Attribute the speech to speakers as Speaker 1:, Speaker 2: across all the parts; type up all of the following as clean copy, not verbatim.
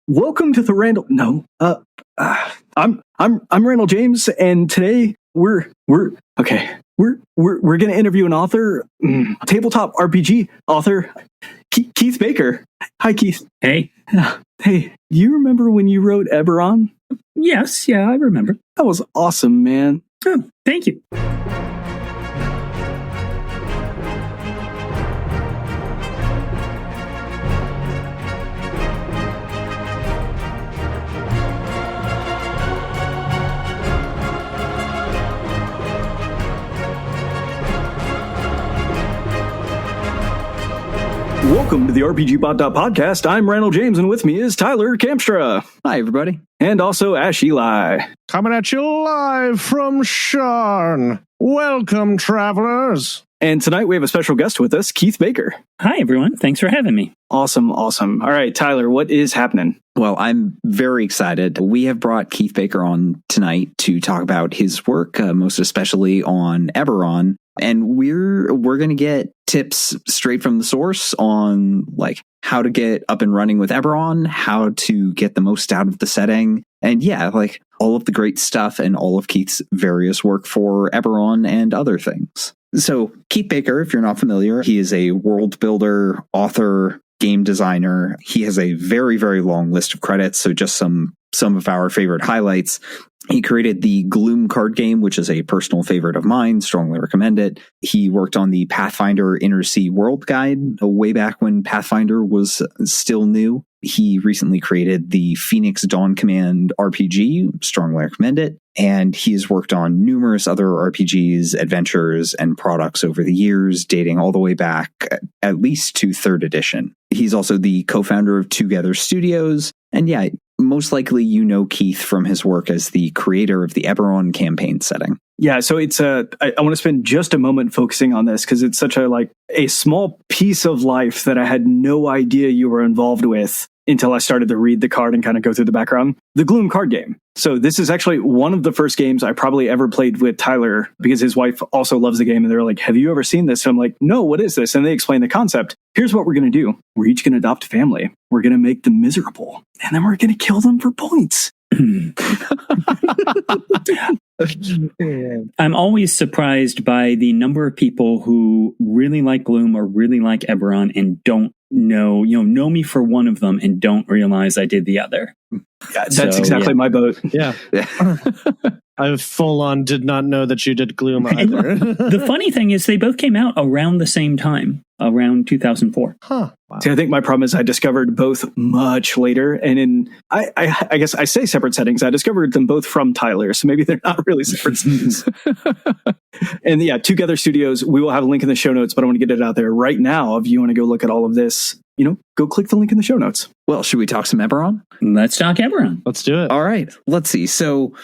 Speaker 1: Welcome to the Randall. No, I'm Randall James, and today we're going to interview an author, tabletop RPG author, Keith Baker. Hi, Keith.
Speaker 2: Hey.
Speaker 1: Hey, you remember when you wrote Eberron?
Speaker 2: Yes, yeah, I remember.
Speaker 1: That was awesome, man.
Speaker 2: Oh, thank you.
Speaker 1: Welcome to the RPGBOT.Podcast. I'm Randall James, and with me is Tyler Kamstra.
Speaker 3: Hi, everybody.
Speaker 1: And also Ash Eli.
Speaker 4: Coming at you live from Sharn. Welcome, travelers.
Speaker 1: And tonight we have a special guest with us, Keith Baker.
Speaker 2: Hi, everyone. Thanks for having me.
Speaker 1: Awesome. All right, Tyler, what is happening?
Speaker 3: Well, I'm very excited. We have brought Keith Baker on tonight to talk about his work, most especially on Eberron. And we're going to get tips straight from the source on like how to get up and running with Eberron, how to get the most out of the setting, and yeah, like all of the great stuff and all of Keith's various work for Eberron and other things. So Keith Baker, if you're not familiar, he is a world builder, author, game designer. He has a very, very long list of credits. So just some of our favorite highlights. He created the Gloom card game, which is a personal favorite of mine. Strongly recommend it. He worked on the Pathfinder Inner Sea World Guide way back when Pathfinder was still new. He recently created the Phoenix Dawn Command RPG. Strongly recommend it. And he has worked on numerous other RPGs, adventures, and products over the years, dating all the way back at least to 3rd edition. He's also the co-founder of Together Studios. And yeah, most likely you know Keith from his work as the creator of the Eberron campaign setting.
Speaker 1: Yeah, so it's I want to spend just a moment focusing on this because it's such a small piece of life that I had no idea you were involved with until I started to read the card and kind of go through the background. The Gloom card game. So this is actually one of the first games I probably ever played with Tyler because his wife also loves the game. And they're like, have you ever seen this? And I'm like, no, what is this? And they explain the concept. Here's what we're going to do. We're each going to adopt a family. We're going to make them miserable. And then we're going to kill them for points.
Speaker 2: I'm always surprised by the number of people who really like Gloom or really like Eberron and don't know me for one of them and don't realize I did the other.
Speaker 1: Yeah, that's exactly my boat.
Speaker 4: Yeah. I full on did not know that you did Gloom either.
Speaker 2: The funny thing is they both came out around the same time, around 2004.
Speaker 4: Huh. Wow.
Speaker 1: See, I think my problem is I discovered both much later. And in, I guess I say separate settings. I discovered them both from Tyler. So maybe they're not really separate settings. And yeah, Together Studios, we will have a link in the show notes, but I want to get it out there right now. If you want to go look at all of this, go click the link in the show notes.
Speaker 3: Well, should we talk some Eberron?
Speaker 2: Let's talk Eberron.
Speaker 4: Let's do it.
Speaker 3: All right. Let's see. So,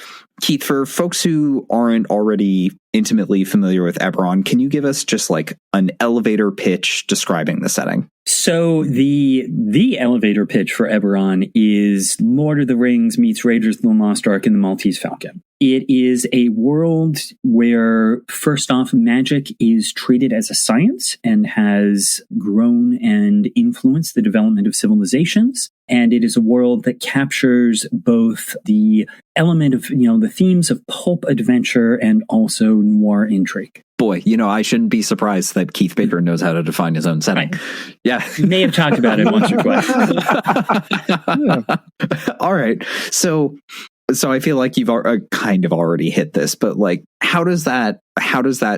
Speaker 3: Keith, for folks who aren't already intimately familiar with Eberron, can you give us just like an elevator pitch describing the setting?
Speaker 2: So the elevator pitch for Eberron is Lord of the Rings meets Raiders of the Lost Ark and the Maltese Falcon. It is a world where, first off, magic is treated as a science and has grown and influenced the development of civilizations. And it is a world that captures both the element of, the themes of pulp adventure and also noir intrigue.
Speaker 3: Boy, I shouldn't be surprised that Keith Baker knows how to define his own setting.
Speaker 2: Right.
Speaker 3: Yeah.
Speaker 2: You may have talked about it once or twice.
Speaker 3: All right. So I feel like you've kind of already hit this, but like, how does that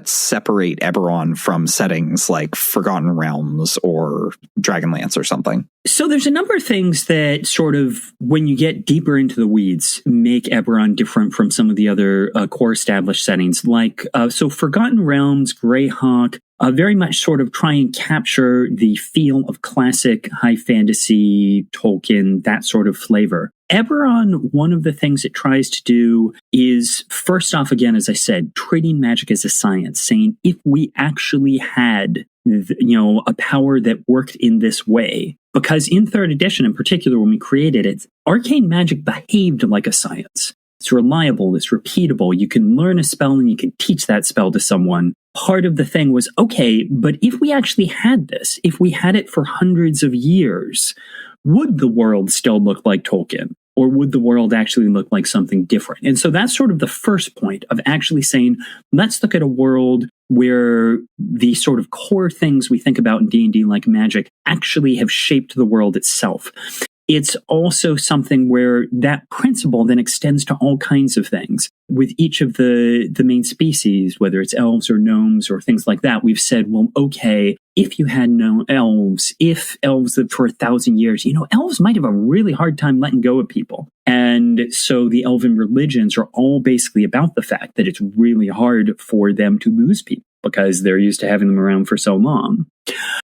Speaker 3: separate Eberron from settings like Forgotten Realms or Dragonlance or something?
Speaker 2: So there's a number of things that sort of, when you get deeper into the weeds, make Eberron different from some of the other core established settings. Like, so Forgotten Realms, Greyhawk, very much sort of try and capture the feel of classic high fantasy, Tolkien, that sort of flavor. Eberron, one of the things it tries to do is, first off, again, as I said, treating magic as a science, saying if we actually had, a power that worked in this way, because in 3rd edition in particular, when we created it, arcane magic behaved like a science. It's reliable, it's repeatable. You can learn a spell and you can teach that spell to someone. Part of the thing was, okay, but if we actually had this, if we had it for hundreds of years, would the world still look like Tolkien? Or would the world actually look like something different? And so that's sort of the first point of actually saying, let's look at a world where the sort of core things we think about in D&D like magic actually have shaped the world itself. It's also something where that principle then extends to all kinds of things. With each of the main species, whether it's elves or gnomes or things like that, we've said, well, okay, if you had no elves, if elves lived for 1,000 years, elves might have a really hard time letting go of people. And so the elven religions are all basically about the fact that it's really hard for them to lose people because they're used to having them around for so long.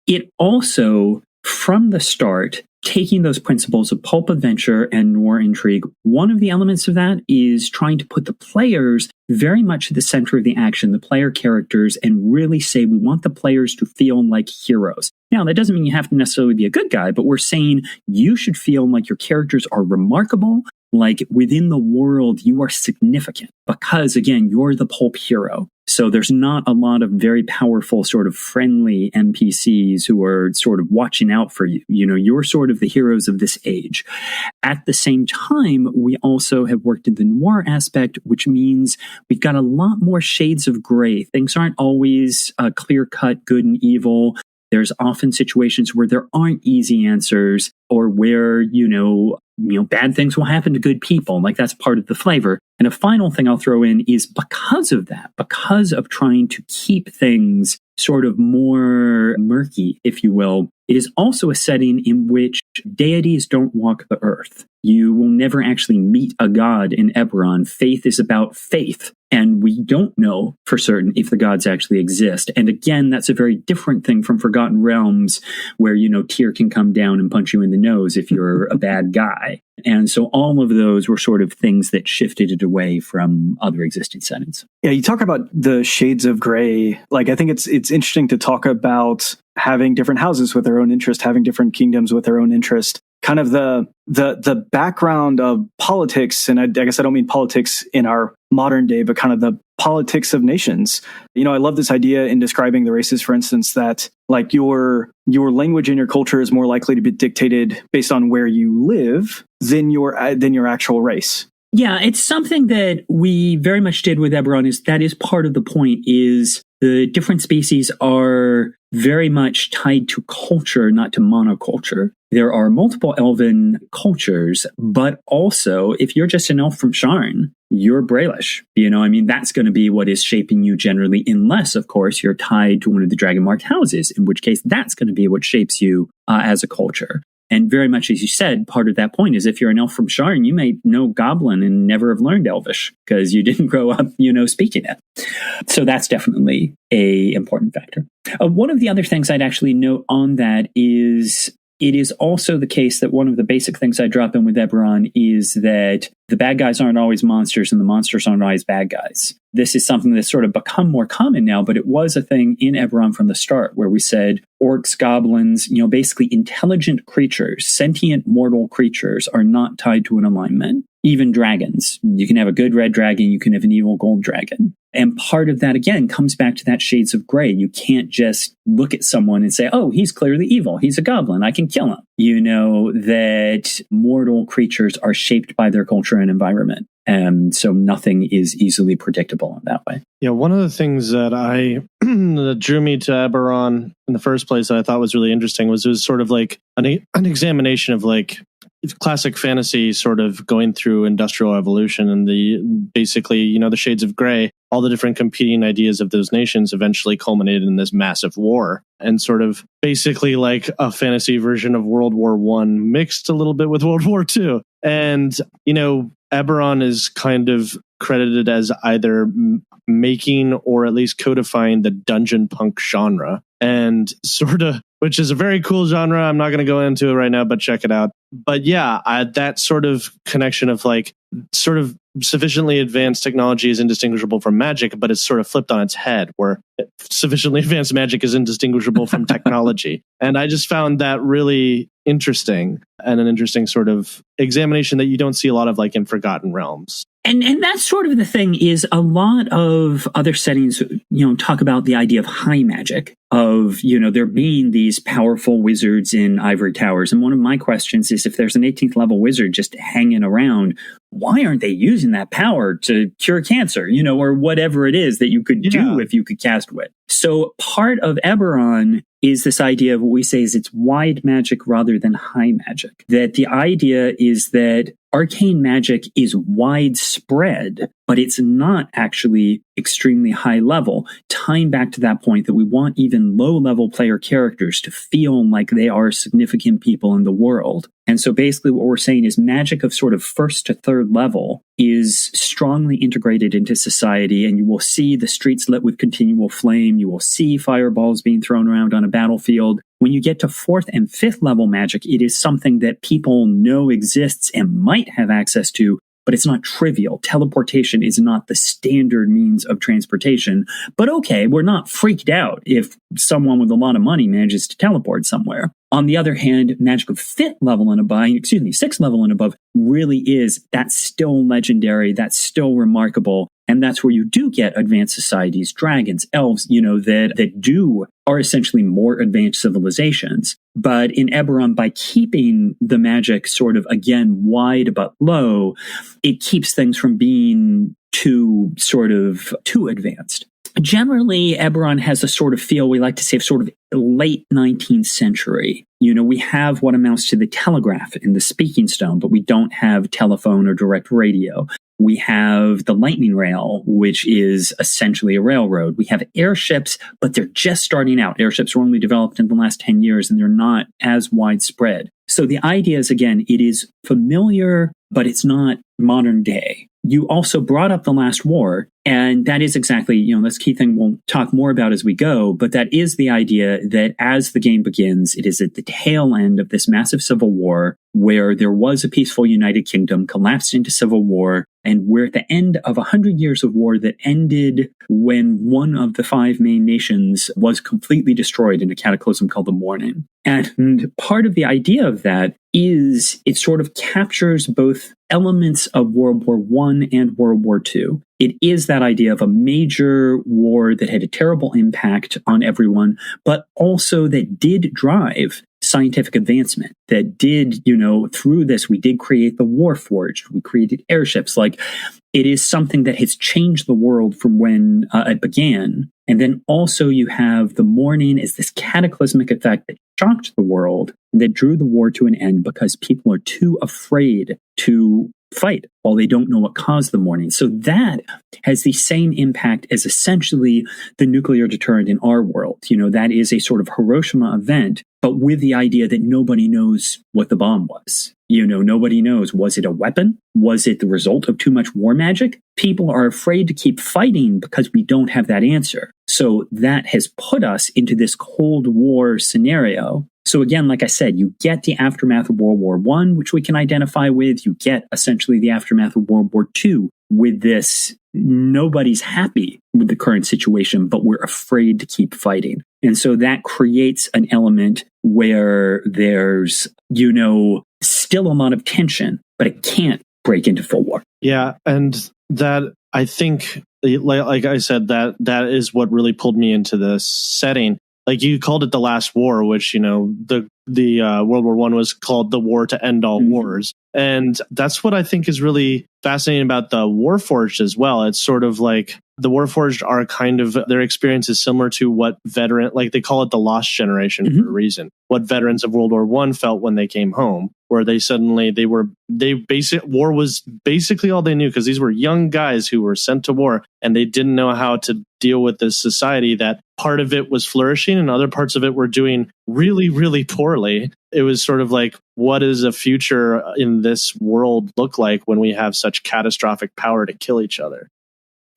Speaker 2: It also, from the start, taking those principles of pulp adventure and noir intrigue, one of the elements of that is trying to put the players very much at the center of the action, the player characters, and really say we want the players to feel like heroes. Now, that doesn't mean you have to necessarily be a good guy, but we're saying you should feel like your characters are remarkable, like within the world you are significant, because again, you're the pulp hero. So there's not a lot of very powerful sort of friendly NPCs who are sort of watching out for you. You're sort of the heroes of this age. At the same time, we also have worked in the noir aspect, which means we've got a lot more shades of gray. Things aren't always clear-cut good and evil. There's often situations where there aren't easy answers or where, bad things will happen to good people. Like that's part of the flavor. And a final thing I'll throw in is because of that, because of trying to keep things sort of more murky, if you will, it is also a setting in which deities don't walk the earth. You will never actually meet a god in Eberron. Faith is about faith. And we don't know for certain if the gods actually exist. And again, that's a very different thing from Forgotten Realms, where, Tyr can come down and punch you in the nose if you're a bad guy. And so all of those were sort of things that shifted it away from other existing settings.
Speaker 1: Yeah, you talk about the shades of gray. Like, I think it's interesting to talk about having different houses with their own interest, having different kingdoms with their own interest. Kind of the background of politics, and I guess I don't mean politics in our modern day, but kind of the politics of nations. I love this idea in describing the races, for instance, that like your language and your culture is more likely to be dictated based on where you live than your actual race.
Speaker 2: Yeah, it's something that we very much did with Eberron. That is part of the point, is the different species are very much tied to culture, not to monoculture. There are multiple elven cultures, but also if you're just an elf from Sharn, you're Braelish. That's going to be what is shaping you generally, unless, of course, you're tied to one of the dragon-marked houses, in which case that's going to be what shapes you as a culture. And very much, as you said, part of that point is if you're an elf from Sharn, you may know Goblin and never have learned Elvish because you didn't grow up, speaking it. So that's definitely a important factor. One of the other things I'd actually note on that is it is also the case that one of the basic things I drop in with Eberron is that the bad guys aren't always monsters and the monsters aren't always bad guys. This is something that's sort of become more common now, but it was a thing in Eberron from the start where we said orcs, goblins, basically intelligent creatures, sentient mortal creatures are not tied to an alignment. Even dragons. You can have a good red dragon, you can have an evil gold dragon. And part of that, again, comes back to that shades of gray. You can't just look at someone and say, oh, he's clearly evil. He's a goblin. I can kill him. That mortal creatures are shaped by their culture and environment. And so nothing is easily predictable in that way.
Speaker 4: Yeah, one of the things that that drew me to Eberron in the first place that I thought was really interesting was it was sort of like an examination of like classic fantasy sort of going through industrial evolution and the shades of gray, all the different competing ideas of those nations eventually culminated in this massive war, and sort of basically like a fantasy version of World War I mixed a little bit with World War II. And, Eberron is kind of credited as either making or at least codifying the dungeonpunk genre, and sort of, which is a very cool genre. I'm not going to go into it right now, but check it out. But yeah, that sort of connection of like sort of sufficiently advanced technology is indistinguishable from magic, but it's sort of flipped on its head where sufficiently advanced magic is indistinguishable from technology. And I just found that really interesting and an interesting sort of examination that you don't see a lot of like in Forgotten Realms.
Speaker 2: And that's sort of the thing is a lot of other settings, talk about the idea of high magic. of, there being these powerful wizards in ivory towers. And one of my questions is, if there's an 18th level wizard just hanging around, why aren't they using that power to cure cancer, or whatever it is that you could do if you could cast wit? So part of Eberron is this idea of what we say is it's wide magic rather than high magic. That the idea is that arcane magic is widespread, but it's not actually extremely high level, tying back to that point that we want even low-level player characters to feel like they are significant people in the world. And so basically what we're saying is magic of sort of first to third level is strongly integrated into society, and you will see the streets lit with continual flame. You will see fireballs being thrown around on a battlefield. When you get to fourth and fifth level magic, it is something that people know exists and might have access to, but it's not trivial. Teleportation is not the standard means of transportation. But okay, we're not freaked out if someone with a lot of money manages to teleport somewhere. On the other hand, magic of sixth level and above really is, that's still legendary, that's still remarkable. And that's where you do get advanced societies, dragons, elves, that are essentially more advanced civilizations. But in Eberron, by keeping the magic sort of, again, wide but low, it keeps things from being too advanced. Generally, Eberron has a sort of feel, we like to say, of sort of late 19th century. We have what amounts to the telegraph in the speaking stone, but we don't have telephone or direct radio. We have the lightning rail, which is essentially a railroad. We have airships, but they're just starting out. Airships were only developed in the last 10 years, and they're not as widespread. So the idea is, again, it is familiar, but it's not modern day. You also brought up the last war, and that is exactly, that's a key thing we'll talk more about as we go, but that is the idea that as the game begins, it is at the tail end of this massive civil war where there was a peaceful United Kingdom, collapsed into civil war, and we're at the end of 100 years of war that ended when one of the five main nations was completely destroyed in a cataclysm called the Morning. And part of the idea of that is it sort of captures both elements of World War I and World War II. It is that idea of a major war that had a terrible impact on everyone, but also that did drive scientific advancement, that did, through this, we did create the Warforged, we created airships. Like, it is something that has changed the world from when it began. And then also you have the Morning as this cataclysmic effect that shocked the world and that drew the war to an end because people are too afraid to fight while they don't know what caused the Morning. So that has the same impact as essentially the nuclear deterrent in our world. That is a sort of Hiroshima event, but with the idea that nobody knows what the bomb was. Nobody knows. Was it a weapon? Was it the result of too much war magic? People are afraid to keep fighting because we don't have that answer. So that has put us into this Cold War scenario. So again, like I said, you get the aftermath of World War I, which we can identify with. You get essentially the aftermath of World War II with this, nobody's happy with the current situation, but we're afraid to keep fighting. And so that creates an element where there's, still a lot of tension, but it can't break into full war.
Speaker 4: Yeah, and that, I think, like I said, that is what really pulled me into this setting. Like, you called it the last war, which, the World War I was called the war to end all wars. And that's what I think is really fascinating about the Warforged as well. It's sort of like the Warforged are kind of, their experience is similar to what they call it the lost generation for a reason. What veterans of World War I felt when they came home, where war was basically all they knew, because these were young guys who were sent to war and they didn't know how to deal with this society that part of it was flourishing and other parts of it were doing really, really poorly. It was sort of like, what does a future in this world look like when we have such catastrophic power to kill each other?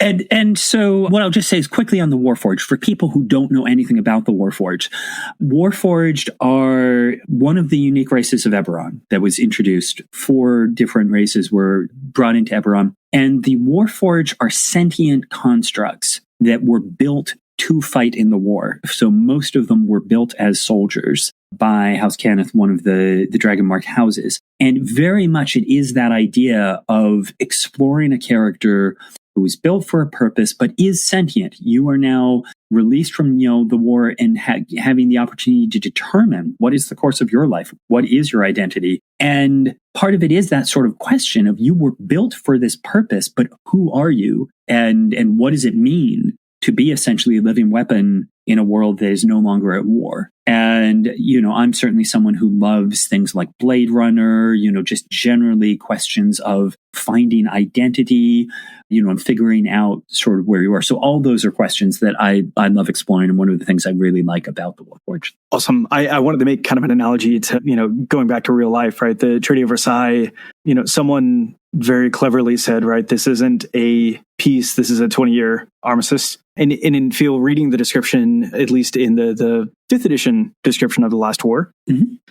Speaker 2: And so what I'll just say is quickly on the Warforged, for people who don't know anything about the Warforged are one of the unique races of Eberron that was introduced. 4 different races were brought into Eberron. And the Warforged are sentient constructs that were built to fight in the war. So most of them were built as soldiers by House Cannith, one of the Dragon-marked houses. And very much it is that idea of exploring a character who was built for a purpose, but is sentient. You are now released from, the war and having the opportunity to determine what is the course of your life, what is your identity. And part of it is that sort of question of you were built for this purpose, but who are you? And what does it mean to be essentially a living weapon in a world that is no longer at war? And, I'm certainly someone who loves things like Blade Runner, just generally questions of finding identity, and figuring out sort of where you are. So all those are questions that I love exploring. And one of the things I really like about the Warforged.
Speaker 1: Awesome. I wanted to make kind of an analogy to, going back to real life, right? The Treaty of Versailles, someone very cleverly said, right, this isn't a peace, this is a 20-year armistice. And in Phil, reading the description, at least in the 5th edition description of the last war,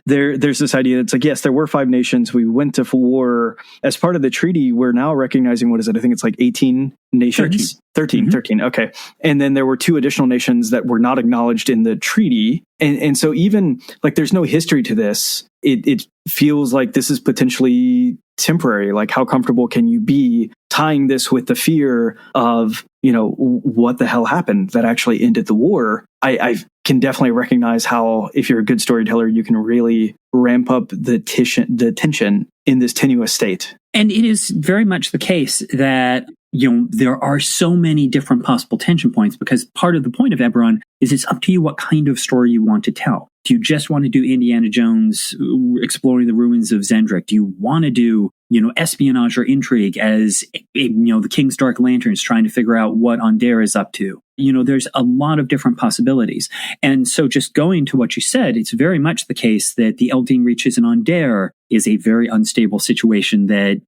Speaker 1: there's this idea that's like, yes, there were 5 nations. We went to war. As part of the treaty, we're now recognizing, what is it? I think it's like 18 nations. 13. Okay. And then there were 2 additional nations that were not acknowledged in the treaty. And so even like there's no history to this, it feels like this is potentially temporary. Like, how comfortable can you be tying this with the fear of, what the hell happened that actually ended the war? I can definitely recognize how, if you're a good storyteller, you can really ramp up the tension in this tenuous state.
Speaker 2: And it is very much the case that, there are so many different possible tension points, because part of the point of Eberron is it's up to you what kind of story you want to tell. Do you just want to do Indiana Jones exploring the ruins of Zendrik? Do you want to do, espionage or intrigue as, the King's Dark Lanterns trying to figure out what Onder is up to? There's a lot of different possibilities. And so just going to what you said, it's very much the case that the Eldine reaches in Onder is a very unstable situation that,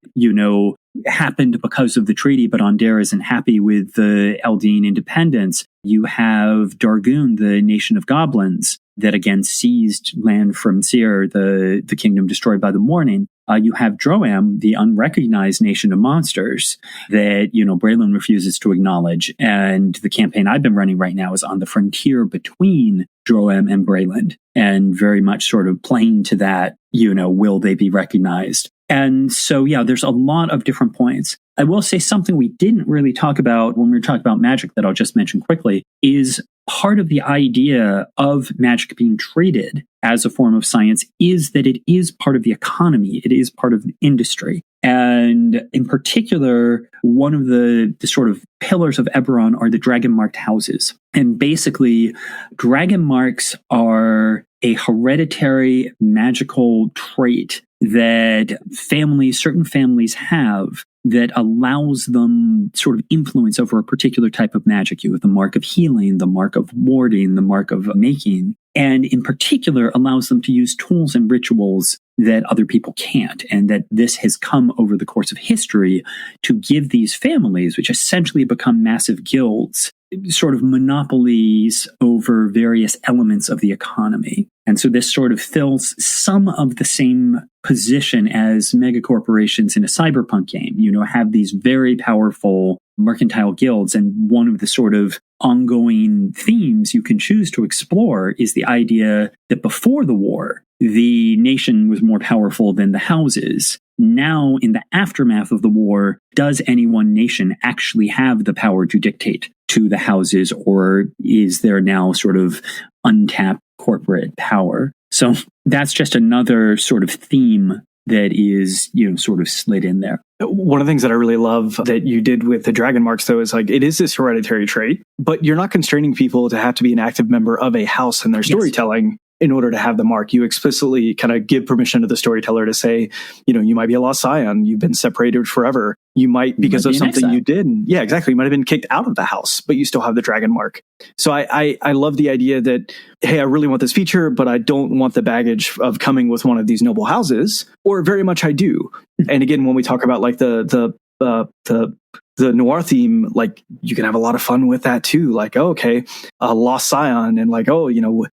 Speaker 2: happened because of the treaty, but Onder isn't happy with the Eldine independence. You have Dargoon, the nation of goblins, that again seized land from Seir, the kingdom destroyed by the morning. You have Droam, the unrecognized nation of monsters that, Braylon refuses to acknowledge. And the campaign I've been running right now is on the frontier between Droam and Braylon, and very much sort of playing to that, will they be recognized? And so, there's a lot of different points. I will say something we didn't really talk about when we were talking about magic that I'll just mention quickly is part of the idea of magic being treated as a form of science is that it is part of the economy. It is part of the industry. And in particular, one of the sort of pillars of Eberron are the dragon-marked houses. And basically, dragon marks are a hereditary magical trait that certain families have that allows them sort of influence over a particular type of magic. You have the mark of healing, the mark of warding, the mark of making, and in particular allows them to use tools and rituals that other people can't. And that this has come over the course of history to give these families, which essentially become massive guilds, sort of monopolies over various elements of the economy. And so this sort of fills some of the same position as megacorporations in a cyberpunk game, have these very powerful mercantile guilds. And one of the sort of ongoing themes you can choose to explore is the idea that before the war, the nation was more powerful than the houses. Now, in the aftermath of the war, does any one nation actually have the power to dictate to the houses, or is there now sort of untapped corporate power? So that's just another sort of theme that is, sort of slid in there.
Speaker 1: One of the things that I really love that you did with the dragon marks, though, is like it is this hereditary trait, but you're not constraining people to have to be an active member of a house in their storytelling. Yes. In order to have the mark, you explicitly kind of give permission to the storyteller to say, you might be a lost scion. You've been separated forever. You might, because of something you did. Yeah, exactly. You might have been kicked out of the house, but you still have the dragon mark. So I love the idea that, hey, I really want this feature, but I don't want the baggage of coming with one of these noble houses, or very much I do. And again, when we talk about like the noir theme, like you can have a lot of fun with that too. Like, oh, okay, a lost scion, and like, oh,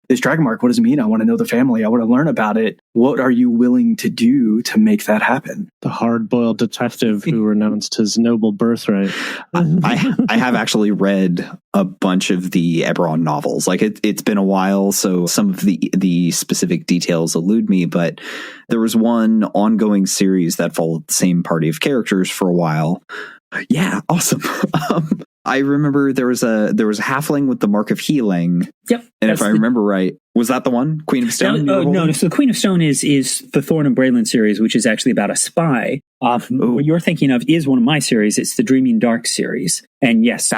Speaker 1: this dragon mark, what does it mean? I want to know the family. I want to learn about it. What are you willing to do to make that happen?
Speaker 4: The hard-boiled detective who renounced his noble birthright.
Speaker 3: I have actually read a bunch of the Eberron novels. Like it's been a while, so some of the specific details elude me, but there was one ongoing series that followed the same party of characters for a while, Yeah, awesome. I remember there was a halfling with the Mark of Healing.
Speaker 2: Yep.
Speaker 3: And if I remember right, was that the one? Queen of Stone?
Speaker 2: No. So the Queen of Stone is the Thorn and Braylon series, which is actually about a spy. What you're thinking of is one of my series. It's the Dreaming Dark series. And yes,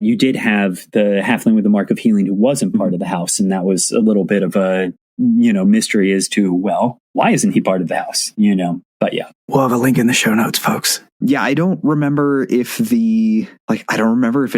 Speaker 2: you did have the halfling with the Mark of Healing who wasn't part of the house. And that was a little bit of a, mystery as to, well, why isn't he part of the house? But yeah.
Speaker 1: We'll have a link in the show notes, folks.
Speaker 3: Yeah, I don't remember if it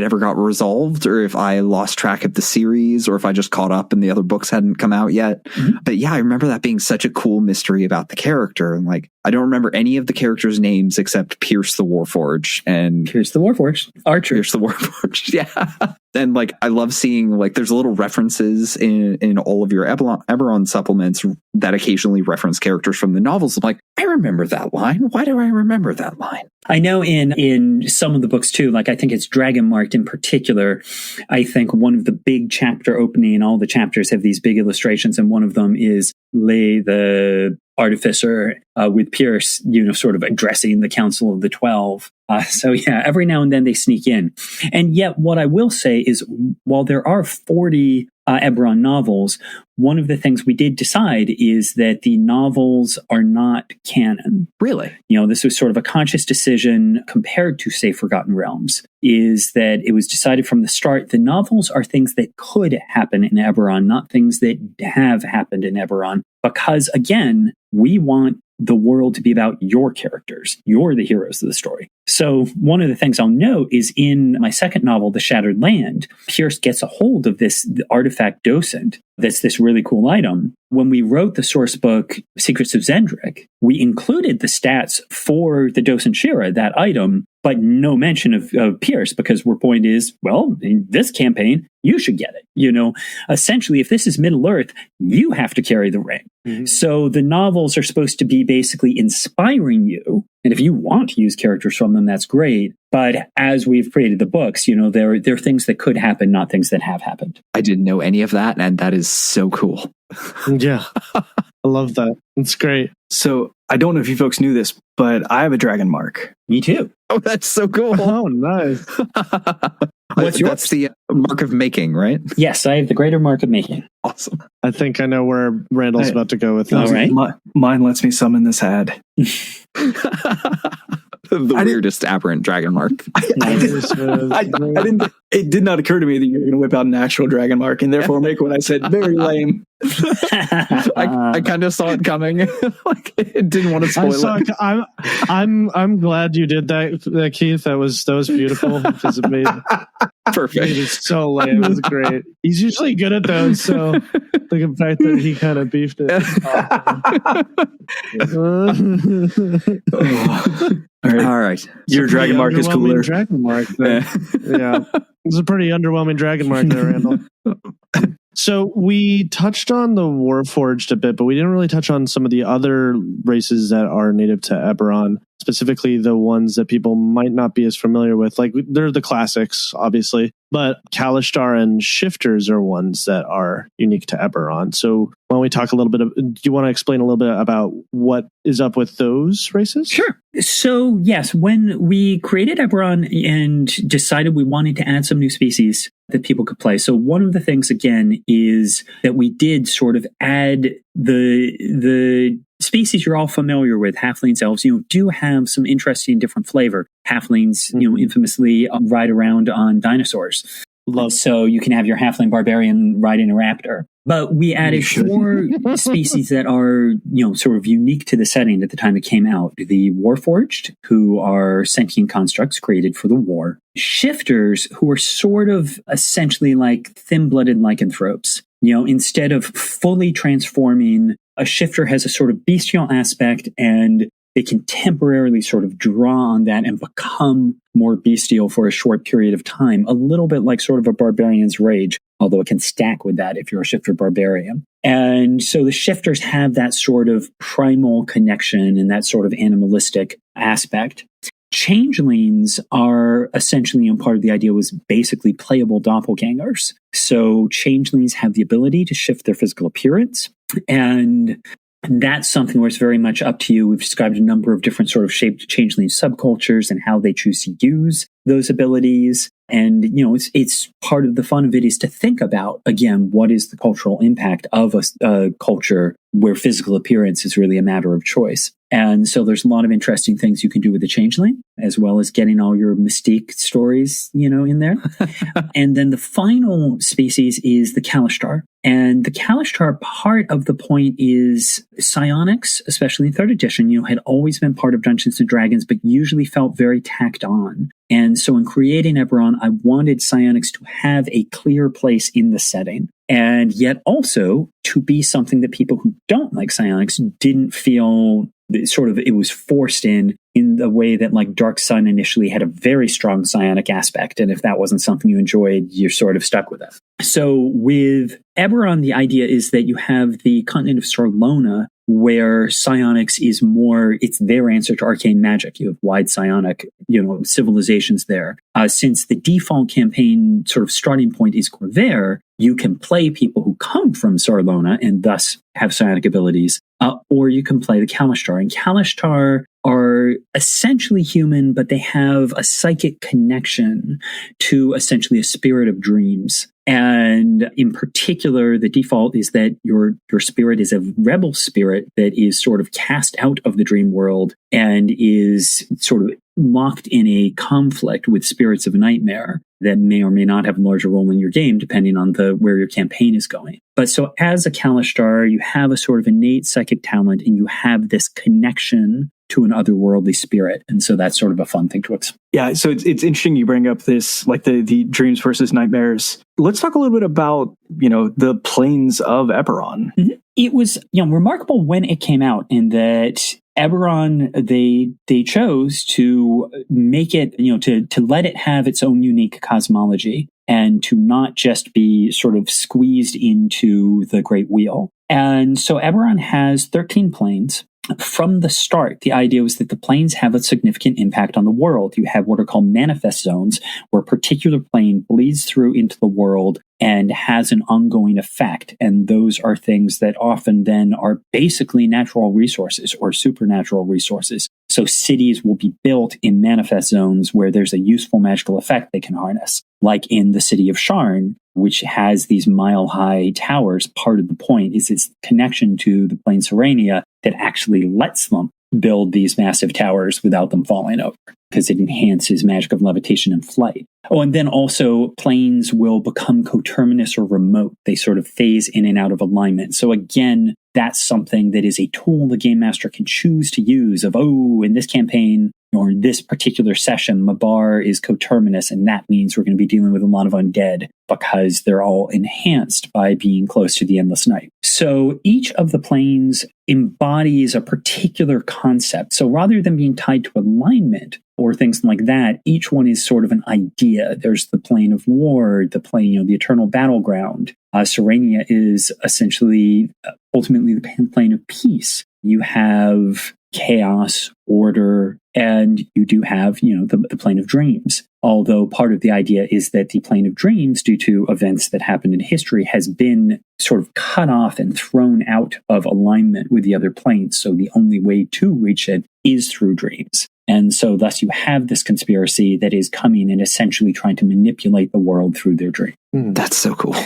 Speaker 3: ever got resolved or if I lost track of the series or if I just caught up and the other books hadn't come out yet. Mm-hmm. But yeah, I remember that being such a cool mystery about the character. And I don't remember any of the characters' names except Pierce the Warforged and
Speaker 2: Pierce the Warforged, Archer.
Speaker 3: Pierce the Warforged, yeah. And I love seeing there's little references in all of your Eberron supplements that occasionally reference characters from the novels. I'm I remember that line. Why do I remember that line?
Speaker 2: I know in some of the books too, I think it's Dragon Marked in particular. I think one of the big chapter opening, all the chapters have these big illustrations, and one of them is Lay the Artificer with Pierce, sort of addressing the Council of the 12. So yeah, every now and then they sneak in. And yet what I will say is while there are 40 Eberron novels, one of the things we did decide is that the novels are not canon.
Speaker 3: Really?
Speaker 2: This was sort of a conscious decision compared to, say, Forgotten Realms, is that it was decided from the start the novels are things that could happen in Eberron, not things that have happened in Eberron, because, again, we want the world to be about your characters. You're the heroes of the story. So one of the things I'll note is in my second novel, The Shattered Land, Pierce gets a hold of the artifact docent. That's this really cool item. When we wrote the source book, Secrets of Zendrick, we included the stats for the docent Shira, that item, but no mention of Pierce, because our point is, well, in this campaign, you should get it. Essentially, if this is Middle Earth, you have to carry the ring. Mm-hmm. So the novels are supposed to be basically inspiring you. And if you want to use characters from them, that's great. But as we've created the books, there are things that could happen, not things that have happened.
Speaker 3: I didn't know any of that, and that is so cool.
Speaker 4: Yeah, I love that. It's great.
Speaker 1: So I don't know if you folks knew this, but I have a dragon mark.
Speaker 2: Me too.
Speaker 3: Oh, that's so cool.
Speaker 4: Oh, nice.
Speaker 2: What's yours?
Speaker 3: That's the mark of making, right?
Speaker 2: Yes, I have the greater mark of making.
Speaker 3: Awesome.
Speaker 4: I think I know where Randall's about to go with this.
Speaker 2: All right.
Speaker 1: Mine lets me summon this ad.
Speaker 3: The weirdest aberrant dragon mark.
Speaker 1: It did not occur to me that you're going to whip out an actual dragon mark and therefore make what I said very lame.
Speaker 3: I kind of saw it coming. It didn't want to spoil it.
Speaker 4: I'm glad you did that, Keith. That was beautiful because it made
Speaker 3: perfect.
Speaker 4: It was so lame. It was great. He's usually good at those, so the fact that he kind of beefed it.
Speaker 1: All right. Your dragon mark is cooler.
Speaker 4: Dragon mark. Yeah, it's a pretty underwhelming dragon mark there, Randall. So we touched on the Warforged a bit, but we didn't really touch on some of the other races that are native to Eberron, specifically the ones that people might not be as familiar with. They're the classics, obviously, but Kalishtar and Shifters are ones that are unique to Eberron. So why don't we talk a little bit do you want to explain a little bit about what is up with those races?
Speaker 2: Sure. So yes, when we created Eberron and decided we wanted to add some new species that people could play. So one of the things, again, is that we did sort of add the species you're all familiar with, halflings, elves, do have some interesting different flavor. Halflings, infamously ride around on dinosaurs. So you can have your halfling barbarian riding a raptor. But we added 4 species that are, sort of unique to the setting at the time it came out. The Warforged, who are sentient constructs created for the war. Shifters, who are sort of essentially like thin-blooded lycanthropes. Instead of fully transforming, a shifter has a sort of bestial aspect, and they can temporarily sort of draw on that and become more bestial for a short period of time, a little bit like sort of a barbarian's rage, although it can stack with that if you're a shifter barbarian. And so the shifters have that sort of primal connection and that sort of animalistic aspect. Changelings are essentially, and part of the idea was basically playable doppelgangers. So changelings have the ability to shift their physical appearance, and that's something where it's very much up to you. We've described a number of different sort of shaped changeling subcultures and how they choose to use those abilities. And, it's part of the fun of it is to think about, again, what is the cultural impact of a culture where physical appearance is really a matter of choice. And so there's a lot of interesting things you can do with the changeling, as well as getting all your mystique stories, in there. And then the final species is the Kalashtar. And the Kalashtar, part of the point is psionics, especially in 3rd edition, had always been part of Dungeons & Dragons, but usually felt very tacked on. And so in creating Eberron, I wanted psionics to have a clear place in the setting, and yet also to be something that people who don't like psionics didn't feel it was forced in the way that like Dark Sun initially had a very strong psionic aspect. And if that wasn't something you enjoyed, you're sort of stuck with it. So with Eberron, the idea is that you have the continent of Sarlona, where psionics is more, it's their answer to arcane magic. You have wide psionic, civilizations there. Since the default campaign sort of starting point is Corvair, you can play people who come from Sarlona and thus have psionic abilities, or you can play the Kalashtar. And Kalashtar are essentially human, but they have a psychic connection to essentially a spirit of dreams. And in particular, the default is that your spirit is a rebel spirit that is sort of cast out of the dream world and is sort of locked in a conflict with spirits of a nightmare that may or may not have a larger role in your game, depending on where your campaign is going. But so as a Kalashtar, you have a sort of innate psychic talent, and you have this connection to an otherworldly spirit. And so that's sort of a fun thing to explore.
Speaker 1: Yeah, so it's interesting you bring up this, like the dreams versus nightmares. Let's talk a little bit about, the planes of Eberron.
Speaker 2: Mm-hmm. It was, remarkable when it came out in that Eberron, they chose to make it, to let it have its own unique cosmology and to not just be sort of squeezed into the Great Wheel. And so Eberron has 13 planes. From the start, the idea was that the planes have a significant impact on the world. You have what are called manifest zones, where a particular plane bleeds through into the world and has an ongoing effect. And those are things that often then are basically natural resources or supernatural resources. So cities will be built in manifest zones where there's a useful magical effect they can harness. Like in the city of Sharn, which has these mile-high towers. Part of the point is its connection to the plane Serenia that actually lets them build these massive towers without them falling over, because it enhances magic of levitation and flight. Oh, and then also planes will become coterminous or remote. They sort of phase in and out of alignment. So again, that's something that is a tool the game master can choose to use of, in this campaign or in this particular session, Mabar is coterminous, and that means we're going to be dealing with a lot of undead because they're all enhanced by being close to the endless night. So each of the planes embodies a particular concept. So rather than being tied to alignment or things like that, each one is sort of an idea. There's the plane of war, the plane, the eternal battleground. Serenia is essentially ultimately the plane of peace. You have chaos, order, and you do have, the plane of dreams. Although part of the idea is that the plane of dreams, due to events that happened in history, has been sort of cut off and thrown out of alignment with the other planes. So the only way to reach it is through dreams. And so thus you have this conspiracy that is coming and essentially trying to manipulate the world through their dream.
Speaker 3: That's so cool.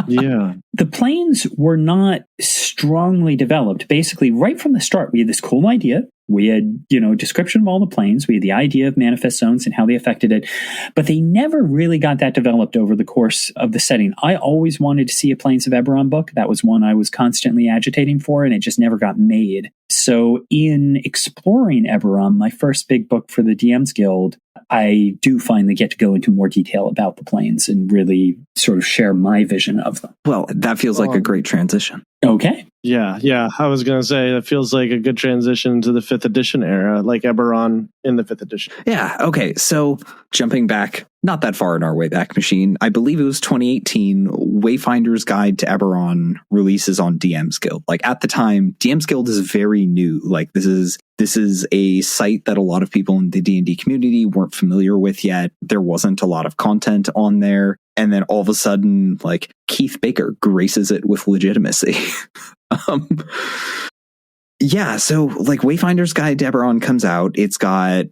Speaker 4: Yeah.
Speaker 2: The planes were not strongly developed. Basically, right from the start, we had this cool idea. We had, a description of all the planes. We had the idea of manifest zones and how they affected it. But they never really got that developed over the course of the setting. I always wanted to see a Planes of Eberron book. That was one I was constantly agitating for, and it just never got made. So in exploring Eberron, my first big book for the DMs Guild, I do finally get to go into more detail about the planes and really sort of share my vision of them.
Speaker 3: Well, that feels like a great transition.
Speaker 2: Okay.
Speaker 4: Yeah. I was going to say it feels like a good transition to the 5th edition era, like Eberron in the 5th edition.
Speaker 3: Yeah. Okay. So jumping back, not that far in our Wayback Machine, I believe it was 2018, Wayfinder's Guide to Eberron releases on DMs Guild. Like at the time, DMs Guild is very new. Like this is This is a site that a lot of people in the D&D community weren't familiar with yet. There wasn't a lot of content on there. And then all of a sudden, like, Keith Baker graces it with legitimacy. Yeah, so like Wayfinder's Guide to Eberron comes out. It's got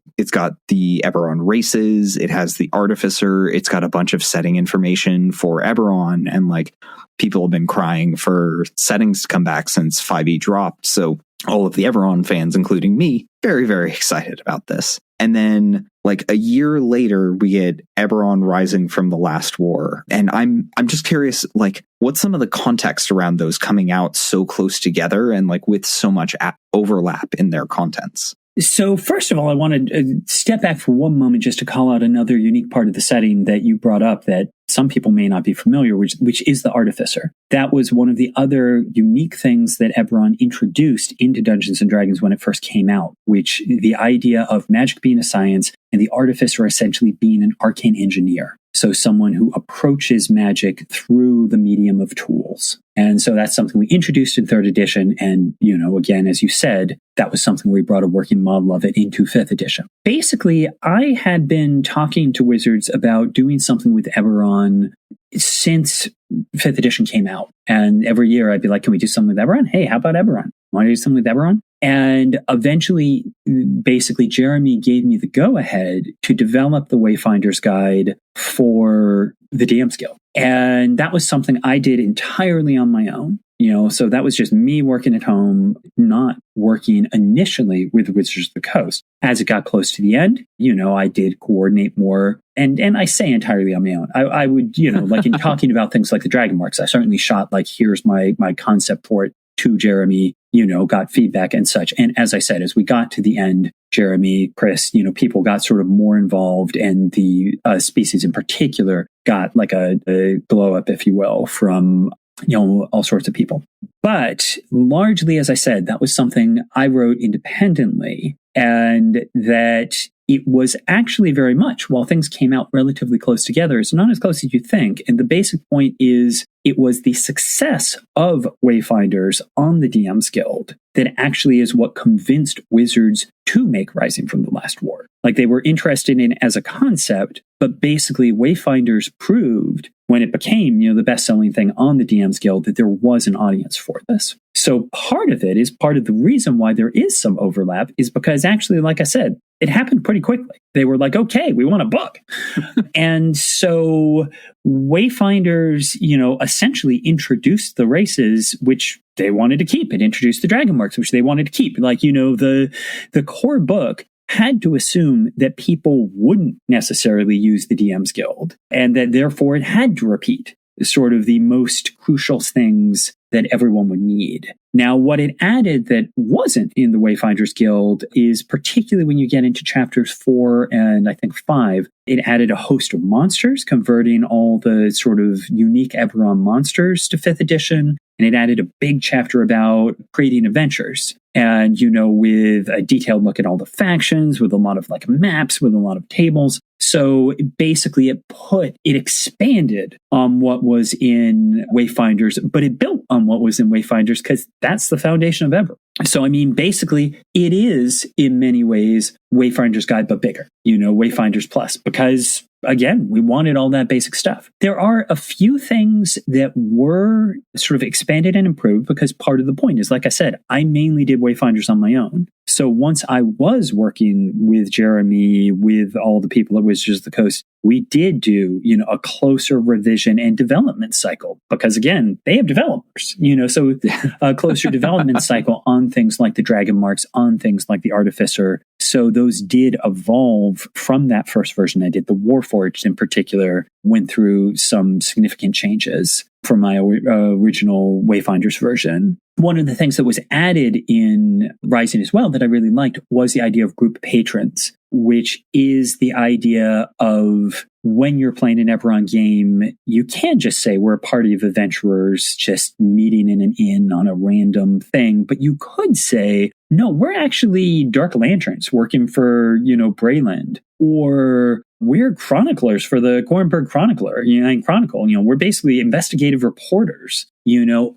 Speaker 3: the Eberron races, it has the artificer, it's got a bunch of setting information for Eberron, and like people have been crying for settings to come back since 5e dropped. So all of the Eberron fans, including me, very, very excited about this. And then like a year later, we get Eberron Rising from the Last War. And I'm just curious, like, what's some of the context around those coming out so close together and like with so much overlap in their contents?
Speaker 2: So first of all, I want to step back for one moment just to call out another unique part of the setting that you brought up that some people may not be familiar with, which is the Artificer. That was one of the other unique things that Eberron introduced into Dungeons & Dragons when it first came out, which the idea of magic being a science and the Artificer essentially being an arcane engineer. So someone who approaches magic through the medium of tools. And so that's something we introduced in 3rd edition. And, again, as you said, that was something we brought a working model of it into 5th edition. Basically, I had been talking to Wizards about doing something with Eberron since 5th edition came out. And every year I'd be like, can we do something with Eberron? Hey, how about Eberron? Want to do something with Eberron? And eventually, basically, Jeremy gave me the go-ahead to develop the Wayfinder's Guide for the DM's Guild. And that was something I did entirely on my own. So that was just me working at home, not working initially with Wizards of the Coast. As it got close to the end, I did coordinate more. And I say entirely on my own. I would, like in talking about things like the Dragon Marks, I certainly shot like, here's my concept for it to Jeremy, got feedback and such. And as I said, as we got to the end, Jeremy, Chris, people got sort of more involved, and the species in particular got like a glow up, if you will, from all sorts of people. But largely, as I said, that was something I wrote independently, and that it was actually very much, while things came out relatively close together, it's not as close as you think. And the basic point is it was the success of Wayfinders on the DM's Guild that actually is what convinced Wizards to make Rising from the Last War. Like, they were interested in it as a concept, but basically Wayfinders proved when it became, the best-selling thing on the DM's Guild that there was an audience for this. So part of the reason why there is some overlap is because actually, like I said, it happened pretty quickly. They were like, okay, we want a book. And so Wayfinders, essentially introduced the races which they wanted to keep. It introduced the Dragon Marks, which they wanted to keep. Like, the core book had to assume that people wouldn't necessarily use the DM's Guild, and that therefore it had to repeat sort of the most crucial things that everyone would need. Now, what it added that wasn't in the Wayfinders Guild is, particularly when you get into chapters 4 and I think 5, it added a host of monsters, converting all the sort of unique Eberron monsters to 5th edition. And it added a big chapter about creating adventures. And, with a detailed look at all the factions, with a lot of like maps, with a lot of tables. So basically it expanded on what was in Wayfinders, but it built on what was in Wayfinders because that's the foundation of Eberron. So, basically it is in many ways Wayfinder's Guide, but bigger, Wayfinders Plus, because again, we wanted all that basic stuff. There are a few things that were sort of expanded and improved because part of the point is, like I said, I mainly did Wayfinders on my own. So once I was working with Jeremy, with all the people at Wizards of the Coast, we did do, a closer revision and development cycle because, again, they have developers, so a closer development cycle on things like the Dragon Marks, on things like the Artificer. So those did evolve from that first version I did. The Warforged in particular went through some significant changes from my original Wayfinders version. One of the things that was added in Rising as well that I really liked was the idea of group patrons, which is the idea of when you're playing an Eberron game, you can't just say we're a party of adventurers just meeting in an inn on a random thing, but you could say no, we're actually Dark Lanterns working for, Brayland, or we're chroniclers for the Korenberg Chronicler, and Chronicle. We're basically investigative reporters,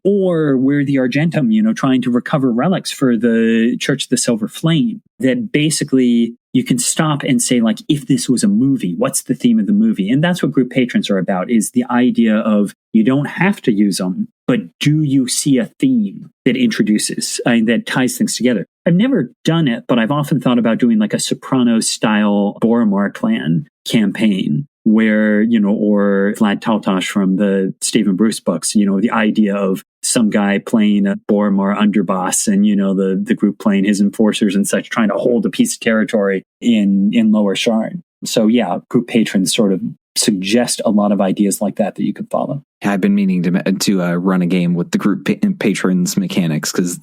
Speaker 2: or we're the Argentum, trying to recover relics for the Church of the Silver Flame. That basically you can stop and say, like, if this was a movie, what's the theme of the movie? And that's what group patrons are about, is the idea of you don't have to use them, but do you see a theme that introduces, that ties things together? I've never done it, but I've often thought about doing like a Sopranos-style Boromar clan campaign where, or Vlad Taltosh from the Stephen Bruce books, the idea of some guy playing a Boromar underboss and, the group playing his enforcers and such, trying to hold a piece of territory in Lower Shard. So yeah, group patrons sort of suggest a lot of ideas like that you could follow.
Speaker 3: I've been meaning to run a game with the group patrons mechanics because,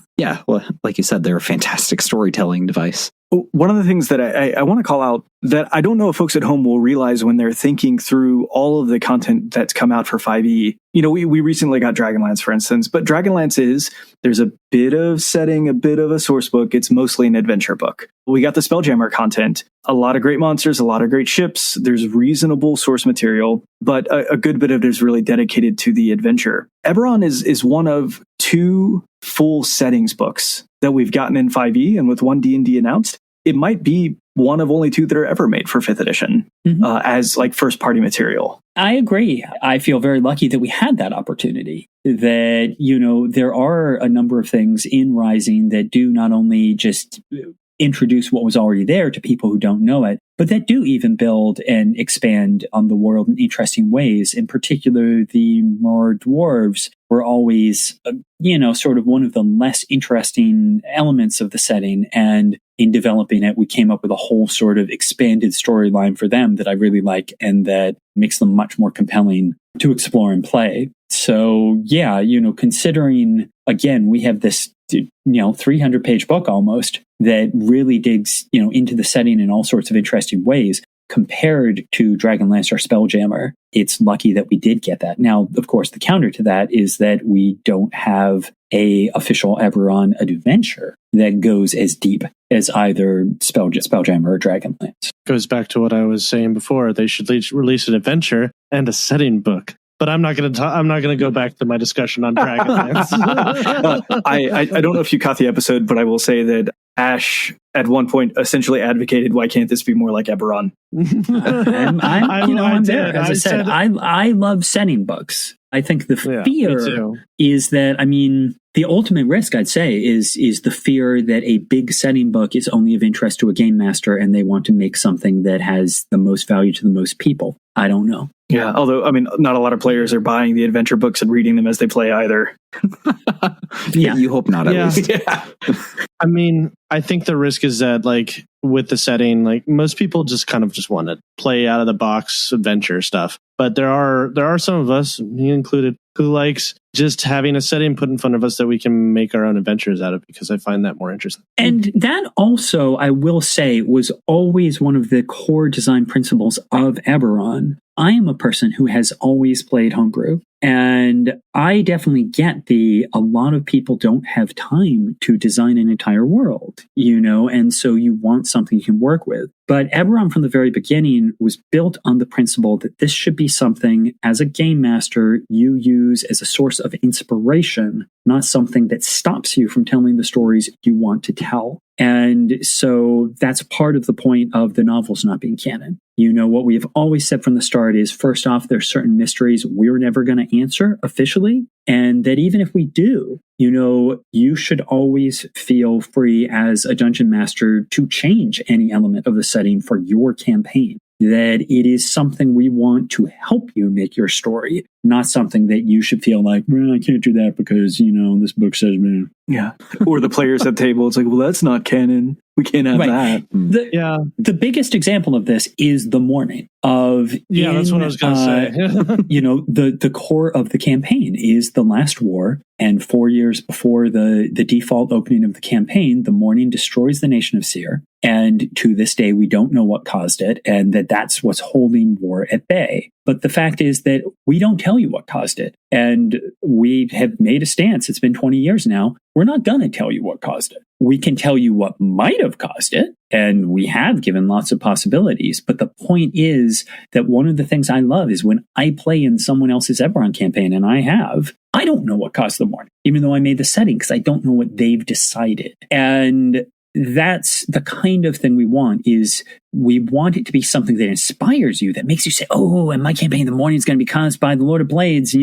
Speaker 3: like you said, they're a fantastic storytelling device.
Speaker 1: One of the things that I want to call out that I don't know if folks at home will realize when they're thinking through all of the content that's come out for 5e. We recently got Dragonlance, for instance, but Dragonlance there's a bit of setting, a bit of a source book. It's mostly an adventure book. We got the Spelljammer content, a lot of great monsters, a lot of great ships. There's reasonable source material, but a good bit of it is really dedicated to the adventure. Eberron is one of 2 full settings books that we've gotten in 5e, and with one D&D announced, it might be one of only 2 that are ever made for 5th edition as like first party material.
Speaker 2: I agree. I feel very lucky that we had that opportunity, that, there are a number of things in Rising that do not only just introduce what was already there to people who don't know it, but that do even build and expand on the world in interesting ways. In particular, the more dwarves were always, sort of one of the less interesting elements of the setting. And in developing it, we came up with a whole sort of expanded storyline for them that I really like and that makes them much more compelling to explore and play. So, yeah, considering, again, we have this 300-page book almost that really digs, into the setting in all sorts of interesting ways compared to Dragonlance or Spelljammer. It's lucky that we did get that. Now, of course, the counter to that is that we don't have a official Eberron adventure that goes as deep as either Spelljammer or Dragonlance.
Speaker 4: Goes back to what I was saying before. They should release an adventure and a setting book. But I'm not going to go back to my discussion on Dragonlance.
Speaker 1: I don't know if you caught the episode, but I will say that Ash at one point essentially advocated, why can't this be more like Eberron?
Speaker 2: I'm there. As I said, I love setting books. I think the fear is that, the ultimate risk, I'd say, is the fear that a big setting book is only of interest to a game master and they want to make something that has the most value to the most people. I don't know.
Speaker 1: Yeah, although, not a lot of players are buying the adventure books and reading them as they play either.
Speaker 3: Yeah, you hope not, at least.
Speaker 1: Yeah.
Speaker 4: I think the risk is that, like, with the setting, most people just kind of just want to play out of the box adventure stuff. But there are some of us, me included, who likes just having a setting put in front of us that we can make our own adventures out of, because I find that more interesting.
Speaker 2: And that also, I will say, was always one of the core design principles of Eberron. I am a person who has always played homebrew. And I definitely get a lot of people don't have time to design an entire world, and so you want something you can work with. But Eberron from the very beginning was built on the principle that this should be something, as a game master, you use as a source of inspiration, not something that stops you from telling the stories you want to tell. And so that's part of the point of the novels not being canon. What we have always said from the start is, first off, there's certain mysteries we're never going to answer officially. And that even if we do, you should always feel free as a dungeon master to change any element of the setting for your campaign. That it is something we want to help you make your story, not something that you should feel like, I can't do that because, this book says, man.
Speaker 1: Yeah. Or the players at the table, it's like, well, that's not canon. We can't have that.
Speaker 2: The biggest example of this is the morning of...
Speaker 4: Yeah, that's what I was going to say.
Speaker 2: The core of the campaign is the last war. And 4 years before the default opening of the campaign, the morning destroys the nation of Seer. And to this day, we don't know what caused it, and that's what's holding war at bay. But the fact is that we don't tell you what caused it. And we have made a stance. It's been 20 years now. We're not going to tell you what caused it. We can tell you what might have caused it. And we have given lots of possibilities. But the point is that one of the things I love is when I play in someone else's Eberron campaign, and I don't know what caused the warning, even though I made the setting, because I don't know what they've decided. And that's the kind of thing we want. Is we want it to be something that inspires you, that makes you say, oh, and my campaign in the morning is going to be caused by the Lord of Blades,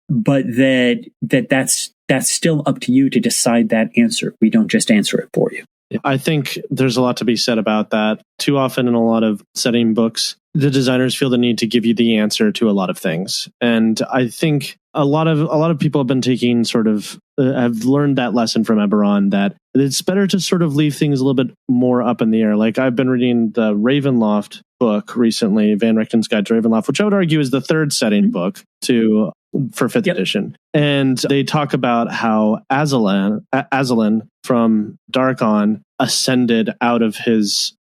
Speaker 2: but that's still up to you to decide that answer. We don't just answer it for you.
Speaker 4: I think there's a lot to be said about that. Too often in a lot of setting books, the designers feel the need to give you the answer to a lot of things. And I think a lot of people have been taking have learned that lesson from Eberron, that it's better to sort of leave things a little bit more up in the air. Like I've been reading the Ravenloft book recently, Van Richten's Guide to Ravenloft, which I would argue is the third setting book for 5th edition. And they talk about how Azalin from Darkon ascended out of his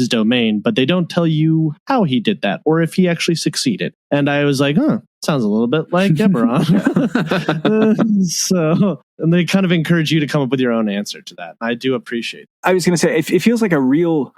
Speaker 4: domain, but they don't tell you how he did that or if he actually succeeded. And I was like, sounds a little bit like Eberron. And they kind of encourage you to come up with your own answer to that. I do appreciate it.
Speaker 1: I was going to say, it feels like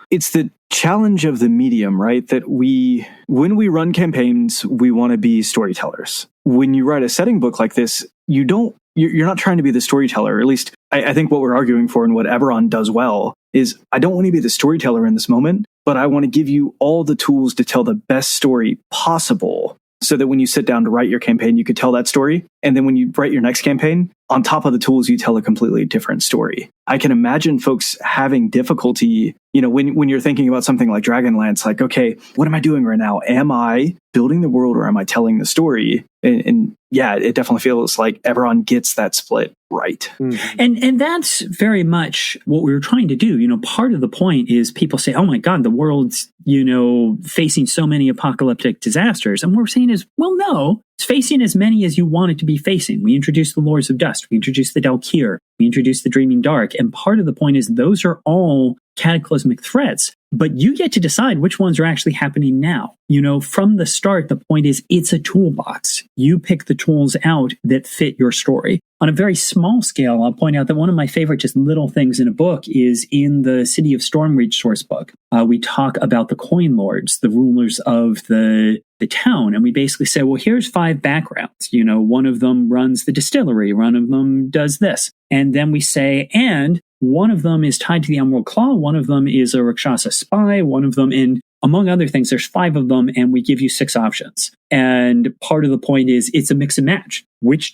Speaker 1: it's the challenge of the medium, right? That when we run campaigns, we want to be storytellers. When you write a setting book like this, you're not trying to be the storyteller. Or at least I think what we're arguing for and what Eberron does well is I don't want to be the storyteller in this moment, but I want to give you all the tools to tell the best story possible, so that when you sit down to write your campaign, you could tell that story. And then when you write your next campaign, on top of the tools, you tell a completely different story. I can imagine folks having difficulty, when you're thinking about something like Dragonlance, like, okay, what am I doing right now? Am I building the world or am I telling the story? And yeah, it definitely feels like Eberron gets that split right.
Speaker 2: Mm-hmm. And that's very much what we were trying to do. Part of the point is people say, oh my God, the world's, facing so many apocalyptic disasters. And what we're saying is, well, no, it's facing as many as you want it to be facing. We introduced the Lords of Dust. We introduced the Dalkir. We introduced the Dreaming Dark. And part of the point is those are all cataclysmic threats, but you get to decide which ones are actually happening now. From the start, the point is it's a toolbox. You pick the tools out that fit your story. On a very small scale, I'll point out that one of my favorite just little things in a book is in the City of Stormreach source book. We talk about the Coin Lords, the rulers of the town, and we basically say, well, here's 5 backgrounds. One of them runs the distillery, one of them does this. And then we say, and one of them is tied to the Emerald Claw, one of them is a Rakshasa spy, one of them, and among other things, there's 5 of them, and we give you 6 options. And part of the point is it's a mix and match. Which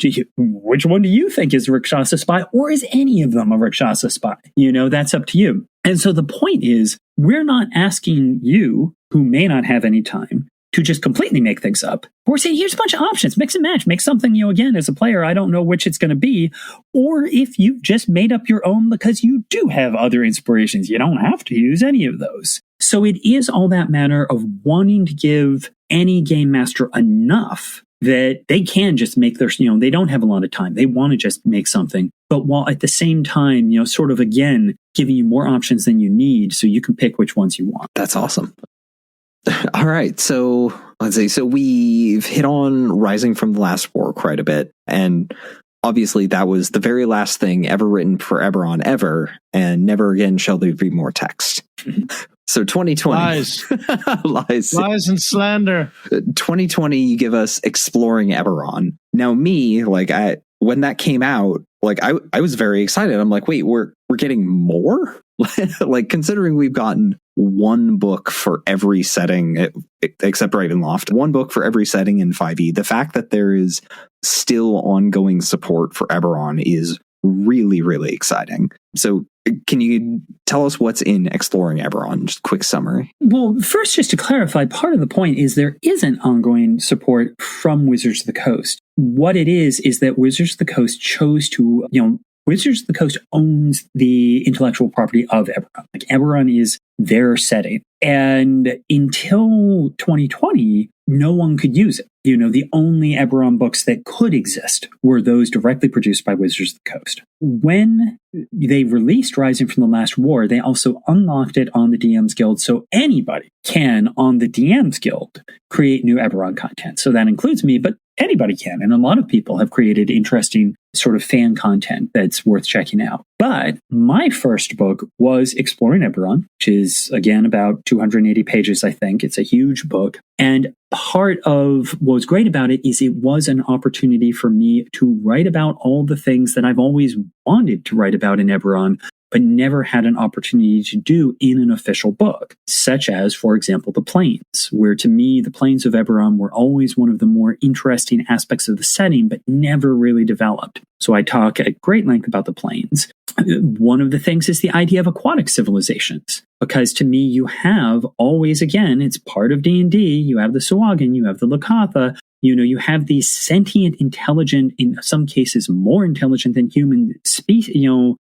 Speaker 2: one do you think is a Rakshasa spy, or is any of them a Rakshasa spy? That's up to you. And so the point is, we're not asking you, who may not have any time, to just completely make things up. We're saying, here's a bunch of options, mix and match, make something, again, as a player, I don't know which it's going to be. Or if you've just made up your own because you do have other inspirations, you don't have to use any of those. So it is all that matter of wanting to give any game master enough that they can just make their, they don't have a lot of time. They want to just make something. But while at the same time, sort of, again, giving you more options than you need so you can pick which ones you want.
Speaker 3: That's awesome. All right. So let's see. So we've hit on Rising from the Last War quite a bit. And obviously that was the very last thing ever written for Eberron ever. And never again shall there be more text. So 2020.
Speaker 4: Lies and slander.
Speaker 3: 2020, you give us Exploring Eberron. Now me, when that came out, I was very excited. I'm like, wait, we're getting more? Considering we've gotten one book for every setting, except Ravenloft, one book for every setting in 5e. The fact that there is still ongoing support for Eberron is really, really exciting. So can you tell us what's in Exploring Eberron? Just a quick summary.
Speaker 2: Well, first, just to clarify, part of the point is there isn't ongoing support from Wizards of the Coast. What it is that Wizards of the Coast chose to, Wizards of the Coast owns the intellectual property of Eberron. Eberron is their setting. And until 2020, no one could use it. the only Eberron books that could exist were those directly produced by Wizards of the Coast. When they released Rising from the Last War, they also unlocked it on the DM's Guild, so anybody can, on the DM's Guild, create new Eberron content. So that includes me, but anybody can. And a lot of people have created interesting sort of fan content that's worth checking out. But my first book was Exploring Eberron, which is, again, about 280 pages, I think. It's a huge book. And part of what was great about it is it was an opportunity for me to write about all the things that I've always wanted to write about in Eberron, but never had an opportunity to do in an official book, such as, for example, the Plains, where to me, the Plains of Eberron were always one of the more interesting aspects of the setting, but never really developed. So I talk at great length about the Plains. One of the things is the idea of aquatic civilizations, because to me, you have always, again, it's part of D&D, you have the Sahuagin, you have the Lakatha, you have these sentient, intelligent, in some cases more intelligent than human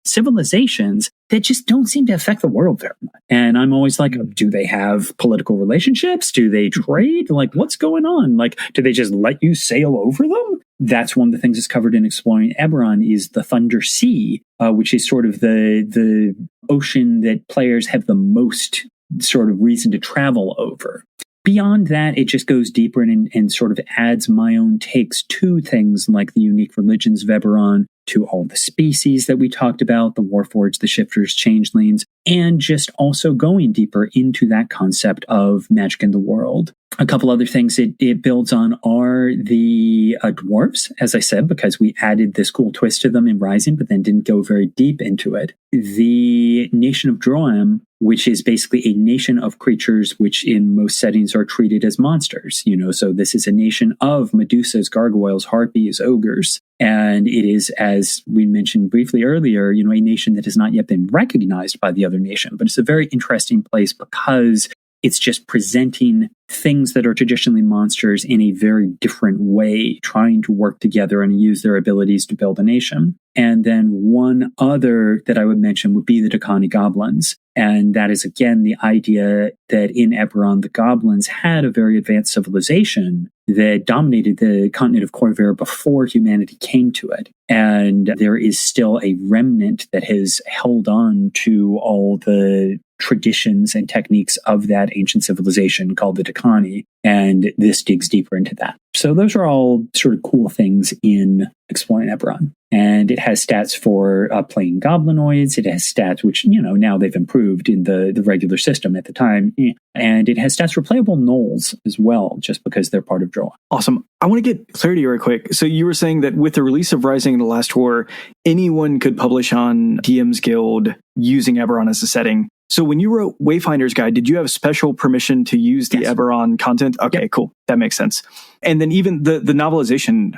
Speaker 2: civilizations that just don't seem to affect the world very much. And I'm always like, do they have political relationships? Do they trade? Like, what's going on? Like, do they just let you sail over them? That's one of the things that's covered in Exploring Eberron is the Thunder Sea, which is sort of the ocean that players have the most sort of reason to travel over. Beyond that, it just goes deeper and sort of adds my own takes to things like the unique religions of Eberron, to all the species that we talked about, the Warforged, the Shifters, Changelings, and just also going deeper into that concept of magic in the world. A couple other things it builds on are the dwarves, as I said, because we added this cool twist to them in Rising, but then didn't go very deep into it. The nation of Droam, which is basically a nation of creatures which in most settings are treated as monsters. So this is a nation of Medusas, gargoyles, harpies, ogres. And it is, as we mentioned briefly earlier, a nation that has not yet been recognized by the other nation. But it's a very interesting place because it's just presenting things that are traditionally monsters in a very different way, trying to work together and use their abilities to build a nation. And then one other that I would mention would be the Dakani goblins. And that is, again, the idea that in Eberron, the goblins had a very advanced civilization that dominated the continent of Corvair before humanity came to it. And there is still a remnant that has held on to all the traditions and techniques of that ancient civilization called the Dakani, and this digs deeper into that. So those are all sort of cool things in Exploring Eberron. And it has stats for playing goblinoids. It has stats which, now they've improved in the regular system at the time. And it has stats for playable gnolls as well, just because they're part of Droa.
Speaker 1: Awesome. I want to get clarity real quick. So you were saying that with the release of Rising in the Last War, anyone could publish on DM's Guild using Eberron as a setting. So when you wrote Wayfinder's Guide, did you have special permission to use the Eberron content? Okay, yep. Cool. That makes sense. And then even the novelizations,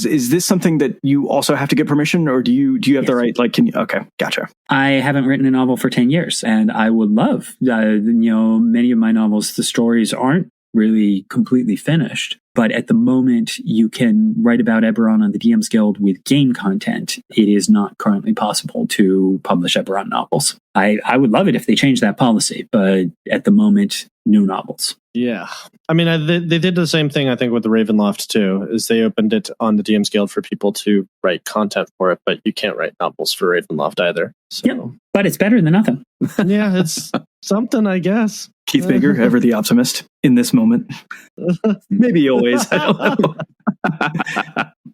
Speaker 1: is this something that you also have to get permission, or do you have the right, okay, gotcha.
Speaker 2: I haven't written a novel for 10 years and I would love, many of my novels, the stories aren't really completely finished. But at the moment, you can write about Eberron on the DM's Guild with game content. It is not currently possible to publish Eberron novels. I would love it if they changed that policy, but at the moment, no novels.
Speaker 4: Yeah. I mean, they did the same thing, I think, with the Ravenloft, too, is they opened it on the DM's Guild for people to write content for it, but you can't write novels for Ravenloft either. So.
Speaker 2: Yep, but it's better than nothing.
Speaker 4: Yeah, it's something, I guess.
Speaker 1: Keith Baker, ever the optimist in this moment. Maybe always. I don't know.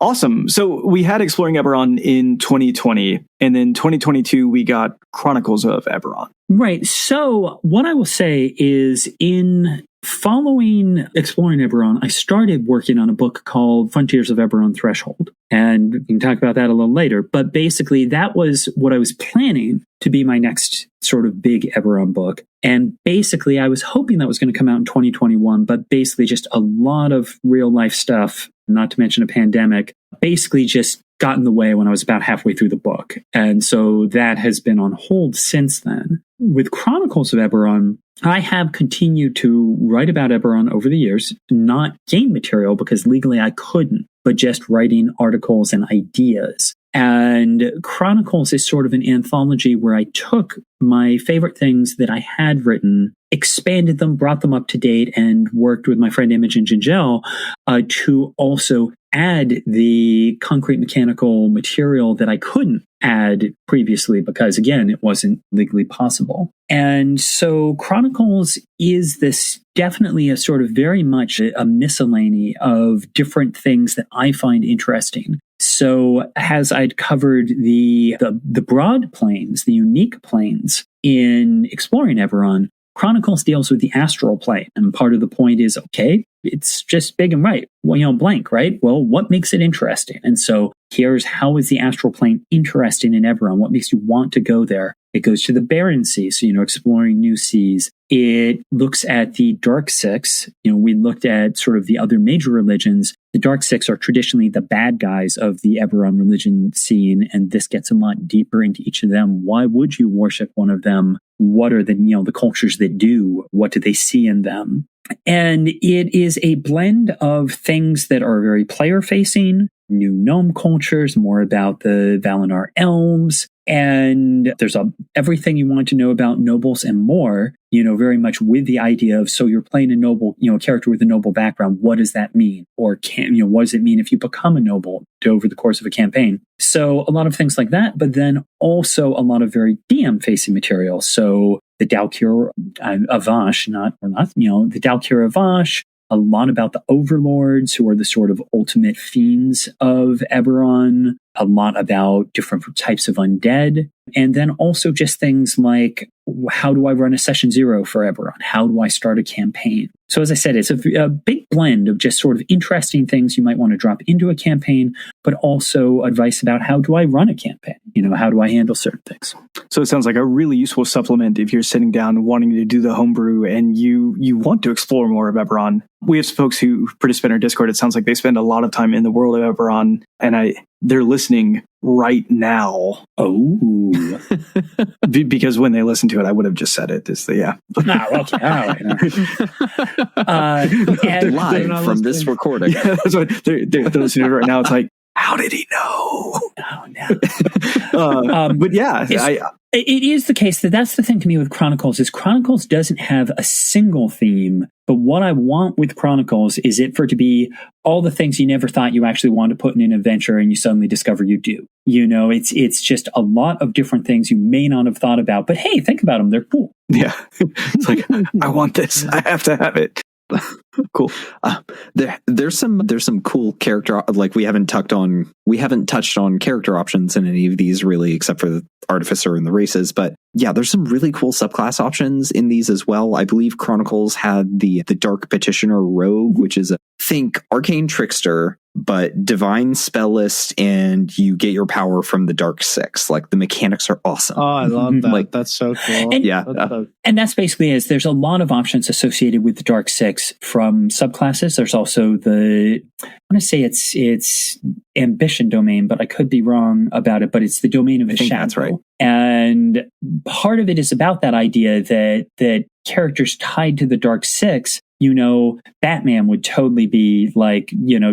Speaker 1: Awesome. So we had Exploring Eberron in 2020, and then 2022 we got Chronicles of Eberron.
Speaker 2: Right. So what I will say is in following Exploring Eberron, I started working on a book called Frontiers of Eberron Threshold. And we can talk about that a little later. But basically, that was what I was planning to be my next sort of big Eberron book. And basically, I was hoping that was going to come out in 2021, but basically just a lot of real life stuff, not to mention a pandemic, basically just got in the way when I was about halfway through the book. And so that has been on hold since then. With Chronicles of Eberron, I have continued to write about Eberron over the years, not game material because legally I couldn't, but just writing articles and ideas. And Chronicles is sort of an anthology where I took my favorite things that I had written expanded them, brought them up to date, and worked with my friend Imogen Gingell to also add the concrete mechanical material that I couldn't add previously because, again, it wasn't legally possible. And so Chronicles is this definitely a sort of very much a miscellany of different things that I find interesting. So as I'd covered the broad planes, the unique planes in exploring Eberron, Chronicles deals with the astral plane. And part of the point is, okay, it's just big and right. Well, blank, right? Well, what makes it interesting? And so here's how is the astral plane interesting in Eberron? What makes you want to go there? It goes to the barren sea, so, exploring new seas. It looks at the Dark Six. We looked at sort of the other major religions. The Dark Six are traditionally the bad guys of the Eberron religion scene, and this gets a lot deeper into each of them. Why would you worship one of them? What are the cultures that do? What do they see in them? And it is a blend of things that are very player-facing, new gnome cultures, more about the Valinor elves, and there's everything you want to know about nobles and more, very much with the idea of, so you're playing a noble, character with a noble background. What does that mean? Or what does it mean if you become a noble over the course of a campaign? So a lot of things like that, but then also a lot of very DM-facing material. So the Dalkir Avash, the Dalkir Avash, a lot about the overlords, who are the sort of ultimate fiends of Eberron, a lot about different types of undead, and then also just things like, how do I run a session 0 for Eberron? How do I start a campaign? So as I said, it's a big blend of just sort of interesting things you might want to drop into a campaign, but also advice about how do I run a campaign? How do I handle certain things?
Speaker 1: So it sounds like a really useful supplement if you're sitting down wanting to do the homebrew and you want to explore more of Eberron. We have some folks who participate in our Discord. It sounds like they spend a lot of time in the world of Eberron, and they're listening right now.
Speaker 2: Oh,
Speaker 1: because when they listen to it, I would have just said it.
Speaker 2: Okay.
Speaker 3: Live from this recording.
Speaker 1: Yeah, that's what they're listening to it right now. It's like, how did he know?
Speaker 2: Oh, no.
Speaker 1: But yeah,
Speaker 2: it is the case that's the thing to me with Chronicles is Chronicles doesn't have a single theme. But what I want with Chronicles is it for it to be all the things you never thought you actually wanted to put in an adventure and you suddenly discover you do. It's just a lot of different things you may not have thought about. But hey, think about them. They're cool.
Speaker 1: Yeah. It's like, I want this. I have to have it.
Speaker 3: Cool. There's some cool character, like we haven't touched on character options in any of these really, except for the artificer and the races. But yeah, there's some really cool subclass options in these as well. I believe Chronicles had the Dark Petitioner Rogue, which is think arcane trickster, but divine spellist, and you get your power from the Dark Six. Like the mechanics are awesome.
Speaker 4: Oh, I love that. That's so cool.
Speaker 2: And that's basically there's a lot of options associated with the Dark Six from subclasses. There's also I want to say it's ambition domain, but I could be wrong about it, but it's the domain of a shadow.
Speaker 3: That's right.
Speaker 2: And part of it is about that idea that characters tied to the Dark Six, Batman would totally be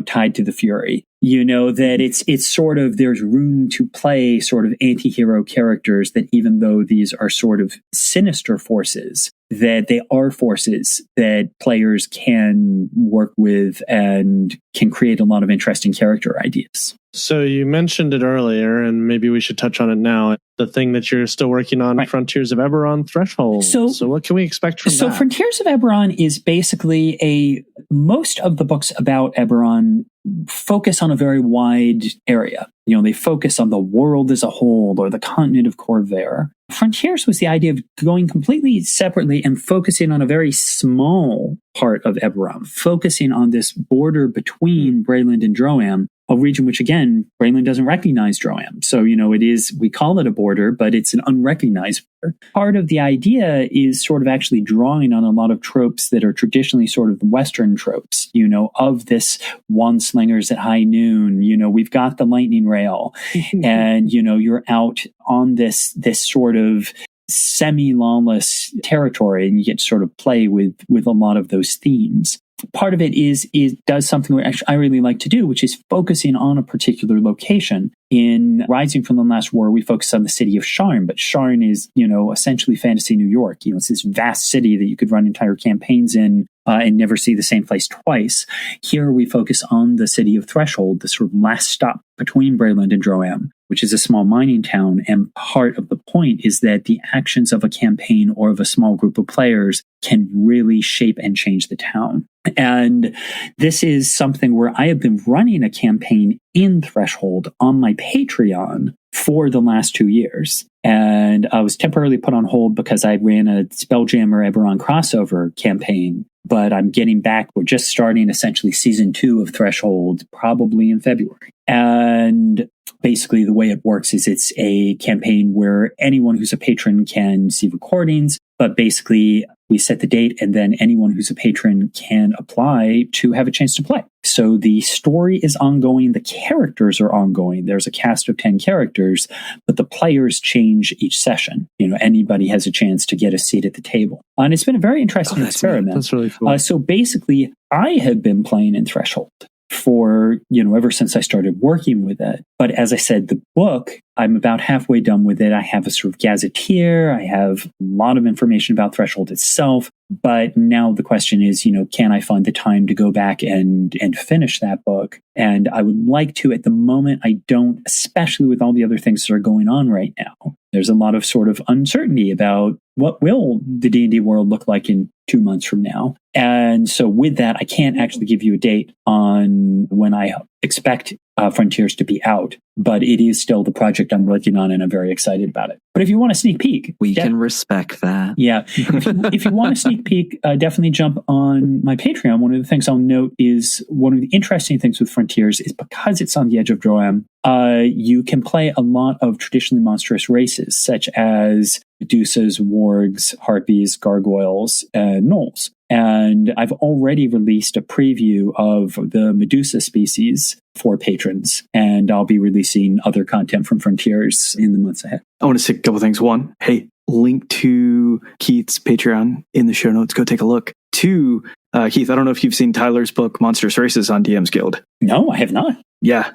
Speaker 2: tied to the Fury. That it's sort of, there's room to play sort of anti-hero characters that even though these are sort of sinister forces, that they are forces that players can work with and can create a lot of interesting character ideas.
Speaker 4: So you mentioned it earlier, and maybe we should touch on it now. The thing that you're still working on, right. Frontiers of Eberron Threshold. So what can we expect from that?
Speaker 2: So Frontiers of Eberron is basically most of the books about Eberron focus on a very wide area. They focus on the world as a whole or the continent of Corvair. Frontiers was the idea of going completely separately and focusing on a very small part of Eberron, focusing on this border between Breland and Droam, a region which, again, Breland doesn't recognize Droam. So, we call it a border, but it's an unrecognized border. Part of the idea is sort of actually drawing on a lot of tropes that are traditionally sort of Western tropes, of this wand slingers at high noon. We've got the lightning rail and, you're out on this sort of semi-lawless territory and you get to sort of play with a lot of those themes. part of it is does something I really like to do, which is focusing on a particular location. In Rising from the Last War, we focus on the city of Sharn, but Sharn is, essentially fantasy New York. It's this vast city that you could run entire campaigns in and never see the same place twice. Here we focus on the city of Threshold, the sort of last stop between Breland and Droam, which is a small mining town. And part of the point is that the actions of a campaign or of a small group of players can really shape and change the town. And this is something where I have been running a campaign in Threshold on my Patreon for the last 2 years. And I was temporarily put on hold because I ran a Spelljammer Eberron crossover campaign. But I'm getting back. We're just starting essentially season 2 of Threshold, probably in February. And basically the way it works is it's a campaign where anyone who's a patron can see recordings, but basically we set the date and then anyone who's a patron can apply to have a chance to play. So the story is ongoing. The characters are ongoing. There's a cast of 10 characters, but the players change each session. Anybody has a chance to get a seat at the table. And it's been a very interesting experiment.
Speaker 4: That's really cool.
Speaker 2: So basically, I have been playing in Threshold for, ever since I started working with it. But as I said, the book, I'm about halfway done with it. I have a sort of gazetteer. I have a lot of information about Threshold itself. But now the question is, can I find the time to go back and finish that book? And I would like to. At the moment, I don't, especially with all the other things that are going on right now. There's a lot of sort of uncertainty about what will the D&D world look like in 2 months from now. And so with that, I can't actually give you a date on when I expect Frontiers to be out, but it is still the project I'm working on, and I'm very excited about it. But if you want a sneak peek,
Speaker 3: we can respect that.
Speaker 2: Yeah. If you want a sneak peek, definitely jump on my Patreon. One of the things I'll note is one of the interesting things with Frontiers is because it's on the edge of Droam, you can play a lot of traditionally monstrous races, such as Medusas, wargs, harpies, gargoyles, and gnolls. And I've already released a preview of the Medusa species for patrons, and I'll be releasing other content from Frontiers in the months ahead.
Speaker 1: I want to say a couple things. One, hey, link to Keith's Patreon in the show notes. Go take a look. Two, Keith, I don't know if you've seen Tyler's book, Monstrous Races on DM's Guild.
Speaker 2: No, I have not.
Speaker 1: Yeah.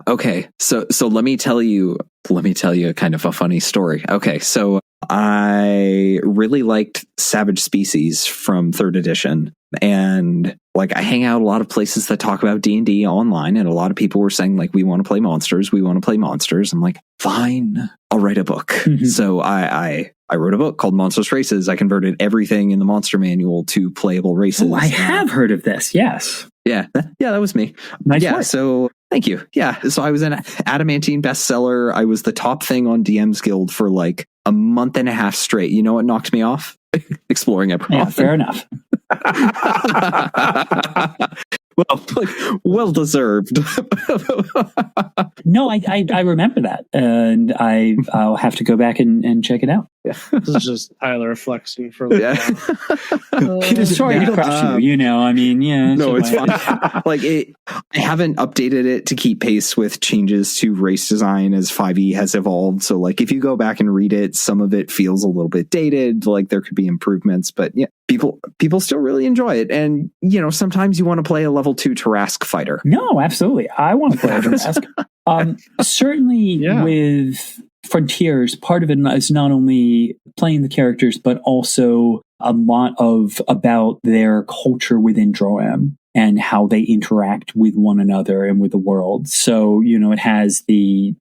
Speaker 3: Okay, so let me tell you kind of a funny story. Okay, so I really liked Savage Species from 3rd edition, and I hang out a lot of places that talk about D&D online, and a lot of people were saying we want to play monsters. I'm like, fine, I'll write a book. Mm-hmm. So I wrote a book called Monstrous Races. I converted everything in the monster manual to playable races.
Speaker 2: Oh, I have heard of this. Yes.
Speaker 3: Yeah, that was me.
Speaker 2: Nice
Speaker 3: work.
Speaker 2: So
Speaker 3: thank you. Yeah, so I was an adamantine bestseller. I was the top thing on DM's Guild for a month and a half straight. You know what knocked me off? Exploring Eberron.
Speaker 2: Yeah, fair enough.
Speaker 3: Well deserved.
Speaker 2: No, I remember that, and I'll have to go back and check it out.
Speaker 4: Yeah. This is just Tyler flexing for a while.
Speaker 2: Sorry to crush you. I mean, yeah.
Speaker 3: No, it's fine. I haven't updated it to keep pace with changes to race design as 5e has evolved. So, if you go back and read it, some of it feels a little bit dated. There could be improvements, but yeah, people still really enjoy it. And sometimes you want to play a level 2 Tarrasque fighter.
Speaker 2: No, absolutely, I want to play a Tarrasque. Certainly, with Frontiers, part of it is not only playing the characters, but also a lot about their culture within Droam and how they interact with one another and with the world. So, it has the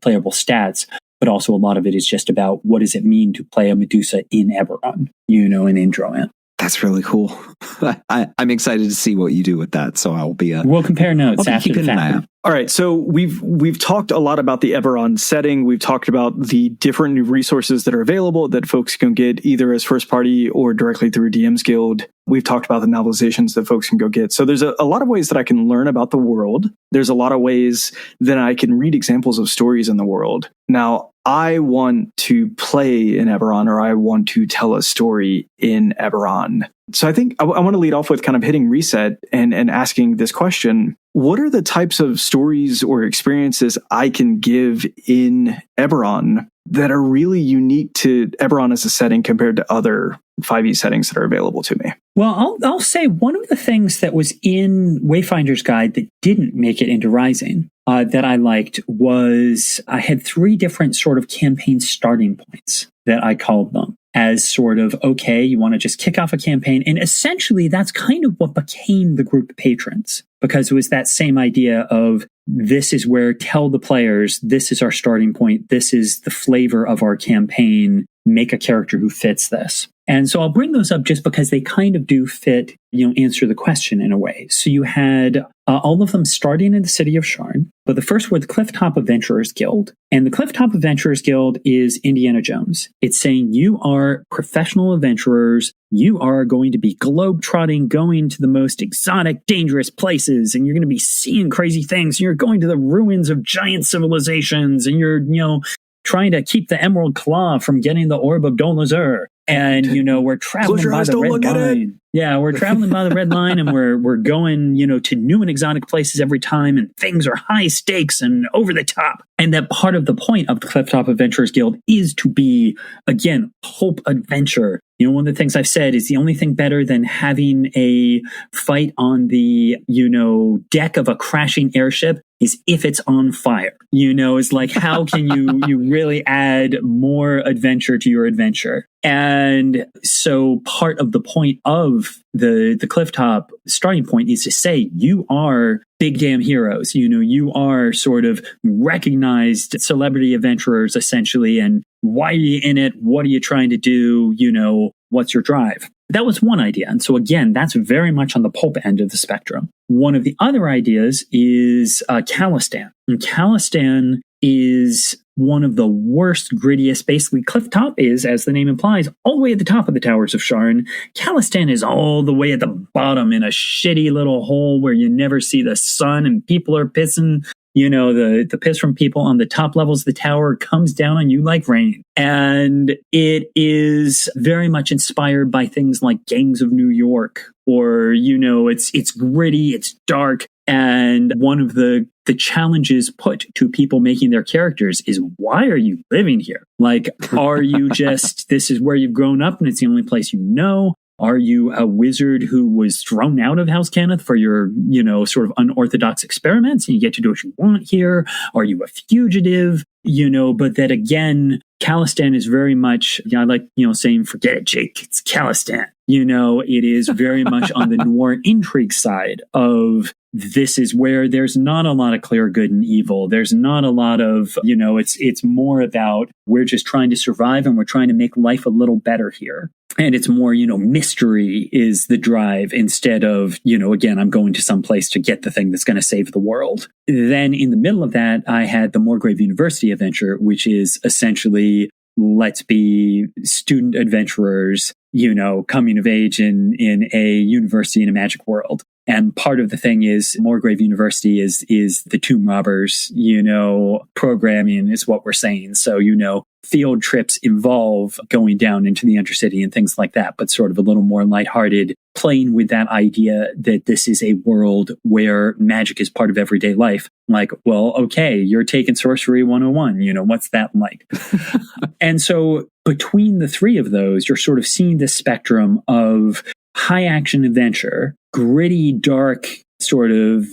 Speaker 2: playable stats, but also a lot of it is just about what does it mean to play a Medusa in Eberron, and in Droam.
Speaker 3: That's really cool. I'm excited to see what you do with that. So
Speaker 2: we'll compare notes after the fact.
Speaker 1: All right. So we've talked a lot about the Eberron setting. We've talked about the different resources that are available that folks can get either as first party or directly through DM's Guild. We've talked about the novelizations that folks can go get. So there's a lot of ways that I can learn about the world. There's a lot of ways that I can read examples of stories in the world. Now, I want to play in Eberron, or I want to tell a story in Eberron. So I think I want to lead off with kind of hitting reset and asking this question. what are the types of stories or experiences I can give in Eberron that are really unique to Eberron as a setting compared to other 5e settings that are available to me?
Speaker 2: Well, I'll say one of the things that was in Wayfinder's Guide that didn't make it into Rising that I liked was I had 3 different sort of campaign starting points that I called them as sort of, okay, you want to just kick off a campaign. And essentially that's kind of what became the group of patrons, because it was that same idea of this is where tell the players, this is our starting point. This is the flavor of our campaign. Make a character who fits this. And so I'll bring those up just because they kind of do fit, answer the question in a way. So you had all of them starting in the city of Sharn, but the first were the Clifftop Adventurers Guild. And the Clifftop Adventurers Guild is Indiana Jones. It's saying you are professional adventurers. You are going to be globe-trotting, going to the most exotic, dangerous places, and you're going to be seeing crazy things. You're going to the ruins of giant civilizations, and you're, trying to keep the Emerald Claw from getting the Orb of Dol Azur. And, we're traveling by the red line. Yeah, we're traveling by the red line, and we're going, to new and exotic places every time, and things are high stakes and over the top. And that part of the point of the Clifftop Adventurers Guild is to be, again, pulp adventure. One of the things I've said is the only thing better than having a fight on the, deck of a crashing airship is if it's on fire. It's like, how can you really add more adventure to your adventure? And so part of the point of the Clifftop starting point is to say, you are big damn heroes. You are sort of recognized celebrity adventurers, essentially. And why are you in it? What are you trying to do? What's your drive? That was one idea. And so again, that's very much on the pulp end of the spectrum. One of the other ideas is Khalistan. And Khalistan is one of the worst, grittiest. Basically, Clifftop is, as the name implies, all the way at the top of the Towers of Sharn. Khalistan is all the way at the bottom in a shitty little hole where you never see the sun and people are pissing. The piss from people on the top levels of the tower comes down on you like rain. And it is very much inspired by things like Gangs of New York, or, it's gritty, it's dark. And one of the challenges put to people making their characters is, why are you living here? Like, are you just, this is where you've grown up and it's the only place you know? Are you a wizard who was thrown out of House Cannith for your, sort of unorthodox experiments and you get to do what you want here? Are you a fugitive? But that again, Khalistan is very much, I like, saying, forget it, Jake, it's Khalistan. It is very much on the noir intrigue side of, this is where there's not a lot of clear good and evil. There's not a lot of, it's more about, we're just trying to survive and we're trying to make life a little better here. And it's more, mystery is the drive instead of, again, I'm going to some place to get the thing that's going to save the world. Then in the middle of that, I had the Morgrave University adventure, which is essentially, let's be student adventurers, coming of age in a university in a magic world. And part of the thing is Morgrave University is the Tomb Robbers, programming is what we're saying. So, field trips involve going down into the Undercity and things like that, but sort of a little more lighthearted, playing with that idea that this is a world where magic is part of everyday life. Like, well, okay, you're taking Sorcery 101, what's that like? And so between the 3 of those, you're sort of seeing this spectrum of high action adventure, gritty, dark, sort of,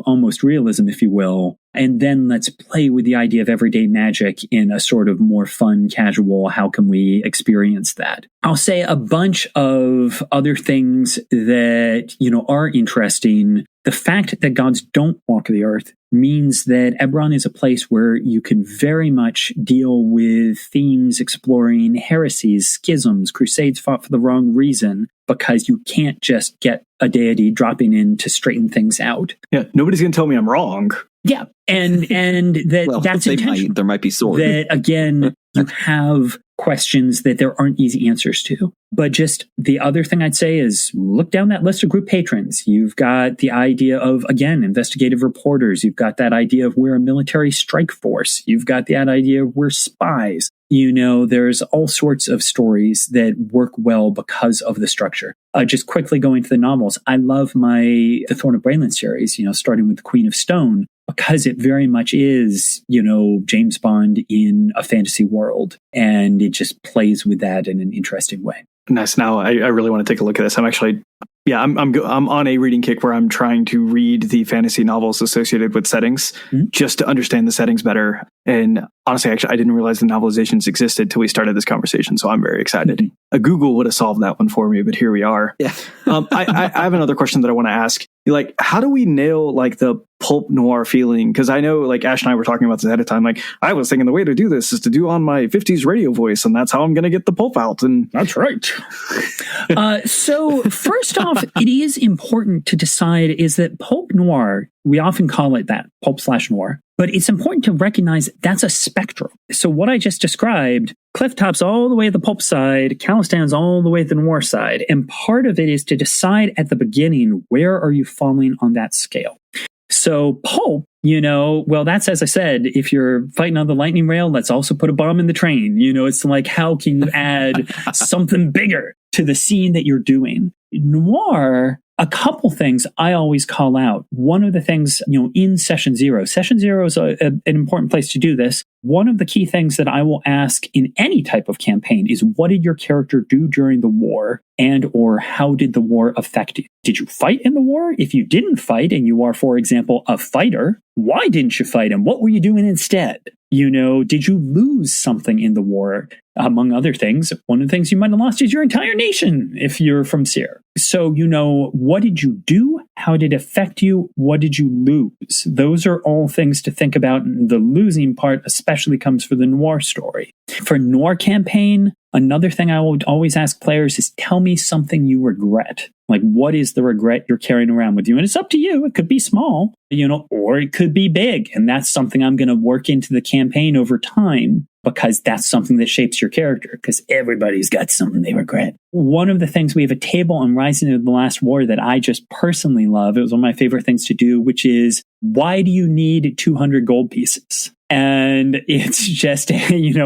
Speaker 2: almost realism, if you will. And then let's play with the idea of everyday magic in a sort of more fun, casual, how can we experience that? I'll say a bunch of other things that, are interesting. The fact that gods don't walk the earth means that Eberron is a place where you can very much deal with themes exploring heresies, schisms, crusades fought for the wrong reason, because you can't just get a deity dropping in to straighten things out.
Speaker 1: Yeah, nobody's going to tell me I'm wrong.
Speaker 2: Yeah, and that
Speaker 3: well,
Speaker 2: that's intentional.
Speaker 3: There might be swords.
Speaker 2: That again, you have questions that there aren't easy answers to. But just the other thing I'd say is look down that list of group patrons. You've got the idea of, again, investigative reporters. You've got that idea of we're a military strike force. You've got that idea of we're spies. There's all sorts of stories that work well because of the structure. Just quickly going to the novels, I love the Thorn of Braylon series, starting with the Queen of Stone, because it very much is, James Bond in a fantasy world. And it just plays with that in an interesting way.
Speaker 1: Nice. Now I really want to take a look at this. I'm actually, I'm on a reading kick where I'm trying to read the fantasy novels associated with settings just to understand the settings better. And honestly, actually, I didn't realize the novelizations existed till we started this conversation. So I'm very excited. A Google would have solved that one for me, but here we are.
Speaker 3: Yeah.
Speaker 1: I have another question that I want to ask. Like, how do we nail the pulp noir feeling? Because I know Ash and I were talking about this ahead of time. I was thinking the way to do this is to do on my 50s radio voice, and that's how I'm going to get the pulp out. And
Speaker 2: that's right. So first off, it is important to decide is that pulp noir, we often call it that, pulp/noir, but it's important to recognize that's a spectrum. So what I just described, Clifftop's all the way at the pulp side, Calistan's all the way at the noir side. And part of it is to decide at the beginning, where are you falling on that scale? So pulp, that's, as I said, if you're fighting on the lightning rail, let's also put a bomb in the train. It's how can you add something bigger to the scene that you're doing? Noir, a couple things I always call out. One of the things, in Session Zero is an important place to do this. One of the key things that I will ask in any type of campaign is, what did your character do during the war, and or how did the war affect you? Did you fight in the war? If you didn't fight and you are, for example, a fighter, why didn't you fight and what were you doing instead? Did you lose something in the war? Among other things, one of the things you might have lost is your entire nation if you're from Seer. So, what did you do? How did it affect you? What did you lose? Those are all things to think about. And the losing part especially comes for the noir story. For noir campaign, another thing I would always ask players is, tell me something you regret. What is the regret you're carrying around with you? And it's up to you. It could be small, or it could be big. And that's something I'm going to work into the campaign over time, because that's something that shapes your character, because everybody's got something they regret. One of the things, we have a table on Rising of the Last War that I just personally love. It was one of my favorite things to do, which is, why do you need 200 gold pieces? And it's just,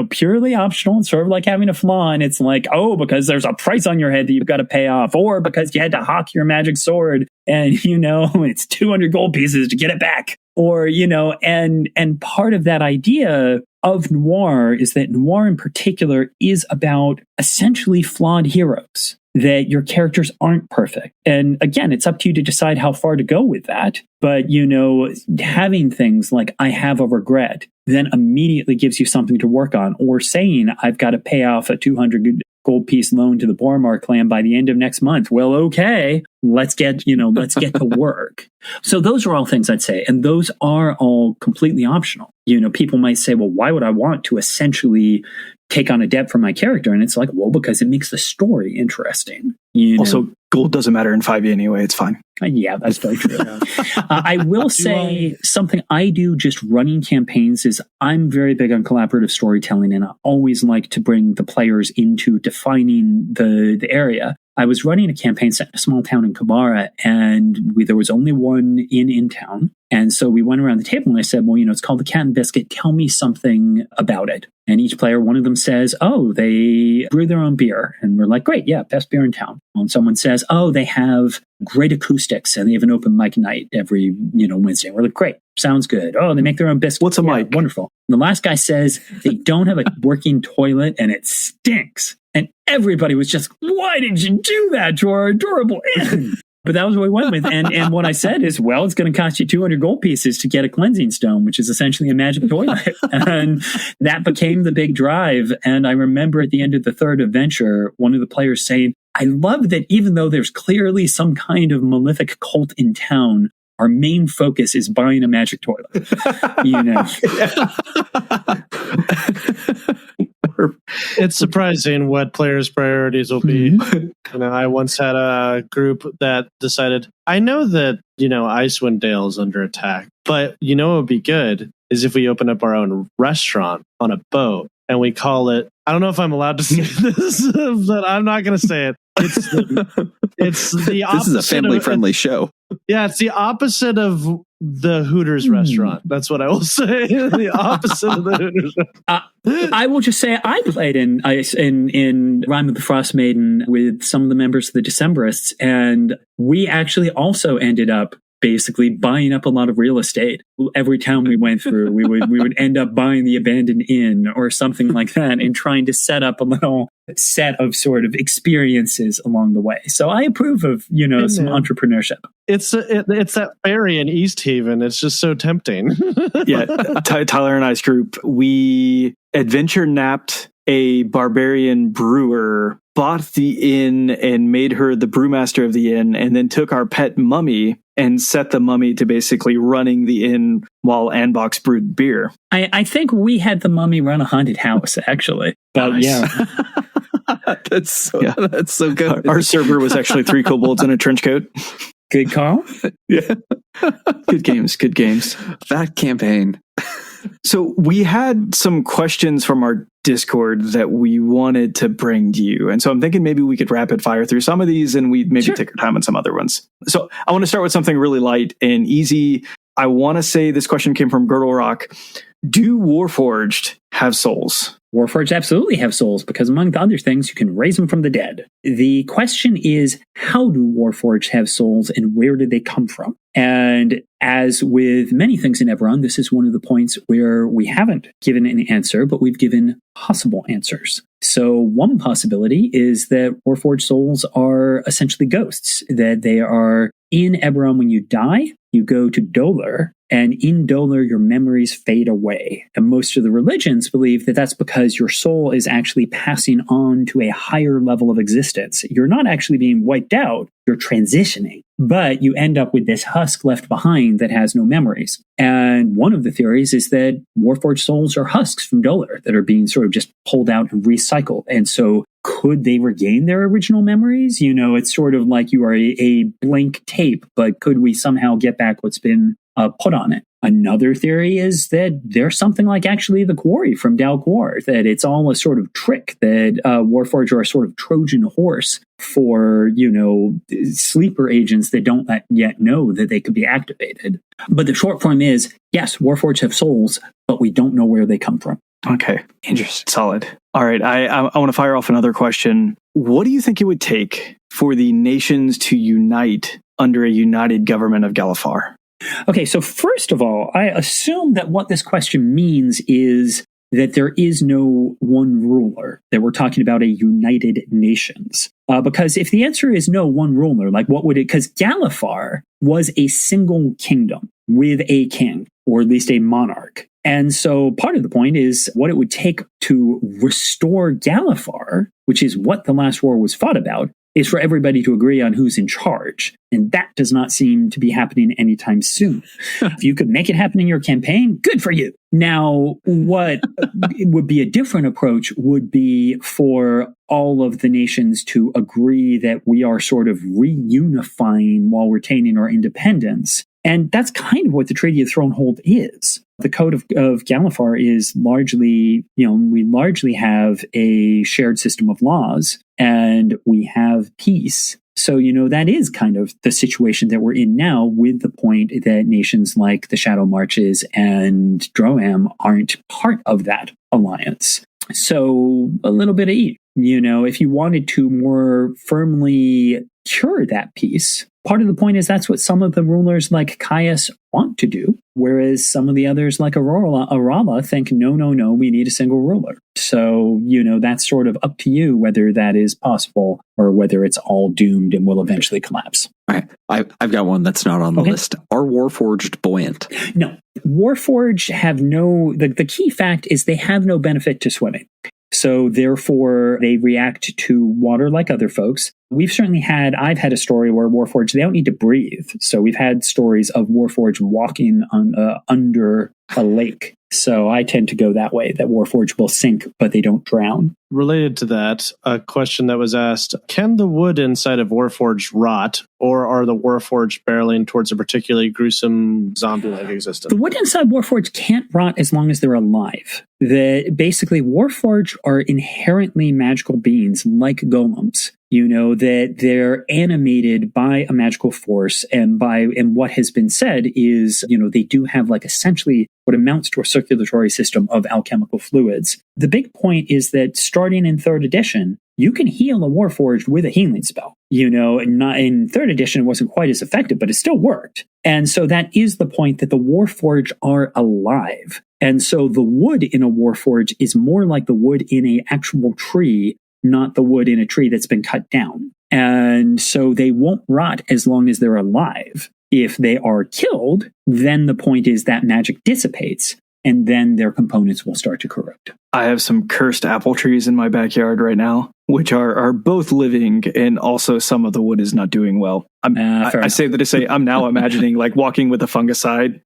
Speaker 2: purely optional. It's sort of like having a flaw. And it's because there's a price on your head that you've got to pay off, or because you had to hawk your magic sword and, it's 200 gold pieces to get it back. Or, and part of that idea of noir is that noir in particular is about essentially flawed heroes, that your characters aren't perfect. And again, it's up to you to decide how far to go with that. But, having things like, I have a regret, then immediately gives you something to work on. Or saying, I've got to pay off a 200 gold piece loan to the Boromar clan by the end of next month. Well, okay, let's get to work. So those are all things I'd say. And those are all completely optional. People might say, well, why would I want to essentially take on a debt for my character? And it's because it makes the story interesting.
Speaker 1: Also, gold doesn't matter in 5e anyway. It's fine.
Speaker 2: Yeah, that's very true. I will say something I do just running campaigns is, I'm very big on collaborative storytelling, and I always like to bring the players into defining the area. I was running a campaign set in a small town in Kabara, and there was only one inn in town. And so we went around the table and I said, well, it's called the Cat and Biscuit. Tell me something about it. And each player, one of them says, oh, they brew their own beer. And we're like, great, yeah, best beer in town. And someone says, oh, they have great acoustics and they have an open mic night every, Wednesday. We're like, great, sounds good. Oh, they make their own biscuits.
Speaker 1: What's a mic?
Speaker 2: Wonderful. And the last guy says they don't have a working toilet and it stinks. And everybody was just, why did you do that to our adorable inn? But that was what we went with. And what I said is, well, it's going to cost you 200 gold pieces to get a cleansing stone, which is essentially a magic toilet. And that became the big drive. And I remember at the end of the third adventure, one of the players saying, I love that even though there's clearly some kind of malefic cult in town, our main focus is buying a magic toilet.
Speaker 4: It's surprising what players' priorities will be. Mm-hmm. I once had a group that decided, I know that, Icewind Dale is under attack, but what would be good is if we open up our own restaurant on a boat and we call it I don't know if I'm allowed to say this, but I'm not going to say it. It's the opposite.
Speaker 3: This is a family-friendly show.
Speaker 4: Yeah, it's the opposite of the Hooters restaurant. That's what I will say. The opposite of the Hooters restaurant.
Speaker 2: I will just say I played in Rime of the Frost Maiden with some of the members of the Decemberists, and we actually also ended up basically buying up a lot of real estate. Every town we went through, we would end up buying the abandoned inn or something like that and trying to set up a little set of sort of experiences along the way. So I approve of, some entrepreneurship.
Speaker 4: It's that ferry in East Haven. It's just so tempting.
Speaker 1: Yeah. Tyler and I's group, we adventure napped a barbarian brewer, bought the inn and made her the brewmaster of the inn, and then took our pet mummy and set the mummy to basically running the inn while Anbox brewed beer.
Speaker 2: I think we had the mummy run a haunted house, actually. But
Speaker 1: nice.
Speaker 2: yeah.
Speaker 3: That's so good.
Speaker 1: Our server was actually 3 kobolds in a trench coat.
Speaker 2: Good call.
Speaker 1: Yeah. Good games.
Speaker 3: That campaign.
Speaker 1: So we had some questions from our Discord that we wanted to bring to you. And so I'm thinking maybe we could rapid fire through some of these and we'd maybe take our time on some other ones. So I want to start with something really light and easy. I want to say this question came from Girdle Rock. Do Warforged have souls?
Speaker 2: Warforged absolutely have souls because, among the other things, you can raise them from the dead. The question is, how do Warforged have souls and where did they come from? And as with many things in Eberron, this is one of the points where we haven't given an answer, but we've given possible answers. So one possibility is that Warforged souls are essentially ghosts, that they are in Eberron when you die, you go to Dolor, and in Dolor, your memories fade away. And most of the religions believe that that's because your soul is actually passing on to a higher level of existence. You're not actually being wiped out, you're transitioning. But you end up with this husk left behind that has no memories. And one of the theories is that Warforged souls are husks from Dolor that are being sort of just pulled out and recycled. And so could they regain their original memories? It's sort of like you are a blank tape, but could we somehow get back what's been put on it? Another theory is that there's something like actually the quarry from Dalquar, that it's all a sort of trick, that Warforged are a sort of Trojan horse for, sleeper agents that don't yet know that they could be activated. But the short form is, yes, Warforged have souls, but we don't know where they come from.
Speaker 1: Okay. Interesting. Solid. All right. I want to fire off another question. What do you think it would take for the nations to unite under a united government of Galifar?
Speaker 2: Okay, so first of all, I assume that what this question means is that there is no one ruler, that we're talking about a united nations. Because if the answer is no one ruler, like what would it, because Galifar was a single kingdom with a king, or at least a monarch. And so part of the point is what it would take to restore Galifar, which is what the last war was fought about, is for everybody to agree on who's in charge. And that does not seem to be happening anytime soon. If you could make it happen in your campaign, good for you. Now, what would be a different approach would be for all of the nations to agree that we are sort of reunifying while retaining our independence. And that's kind of what the Treaty of Thronehold is. The Code of Galifar is largely, we largely have a shared system of laws and we have peace. So, that is kind of the situation that we're in now, with the point that nations like the Shadow Marches and Droam aren't part of that alliance. So a little bit of each. If you wanted to more firmly cure that peace, part of the point is that's what some of the rulers like Caius want to do, whereas some of the others like Arala think, no, we need a single ruler. So, that's sort of up to you whether that is possible or whether it's all doomed and will eventually collapse.
Speaker 3: All right. I've got one that's not on the list. Are Warforged buoyant?
Speaker 2: No. Warforged have the key fact is they have no benefit to swimming. So therefore, they react to water like other folks. I've had a story where Warforged, they don't need to breathe. So we've had stories of Warforged walking on under a lake So I tend to go that way, that Warforged will sink, but they don't drown.
Speaker 4: Related to that, a question that was asked, can the wood inside of Warforged rot, or are the Warforged barreling towards a particularly gruesome zombie-like existence?
Speaker 2: The wood inside Warforged can't rot as long as they're alive. Basically, Warforged are inherently magical beings like golems. That they're animated by a magical force, and what has been said is, they do have essentially what amounts to a circulatory system of alchemical fluids. The big point is that starting in 3rd edition, you can heal a Warforged with a healing spell. Not in 3rd edition, it wasn't quite as effective, but it still worked. And so that is the point, that the Warforged are alive. And so the wood in a Warforged is more like the wood in an actual tree, not the wood in a tree that's been cut down. And so they won't rot as long as they're alive. If they are killed, then the point is that magic dissipates, and then their components will start to corrode.
Speaker 1: I have some cursed apple trees in my backyard right now, which are both living, and also some of the wood is not doing well. I say that to say I'm now imagining walking with a fungicide.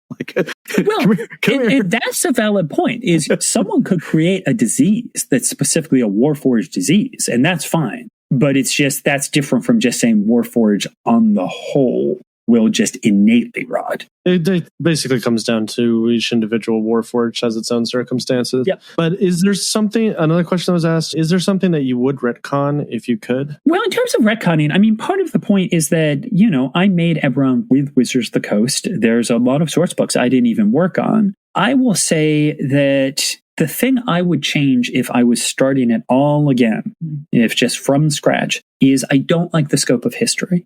Speaker 2: Come here. That's a valid point. Is someone could create a disease that's specifically a Warforged disease, and that's fine. But it's just, that's different from just saying Warforged on the whole will just innately rot.
Speaker 4: It basically comes down to each individual Warforged has its own circumstances.
Speaker 2: Yep.
Speaker 4: But is there something, another question that was asked, is there something that you would retcon if you could?
Speaker 2: Well, in terms of retconning, part of the point is that, I made Eberron with Wizards of the Coast. There's a lot of source books I didn't even work on. I will say that the thing I would change if I was starting it all again, if just from scratch, is I don't like the scope of history.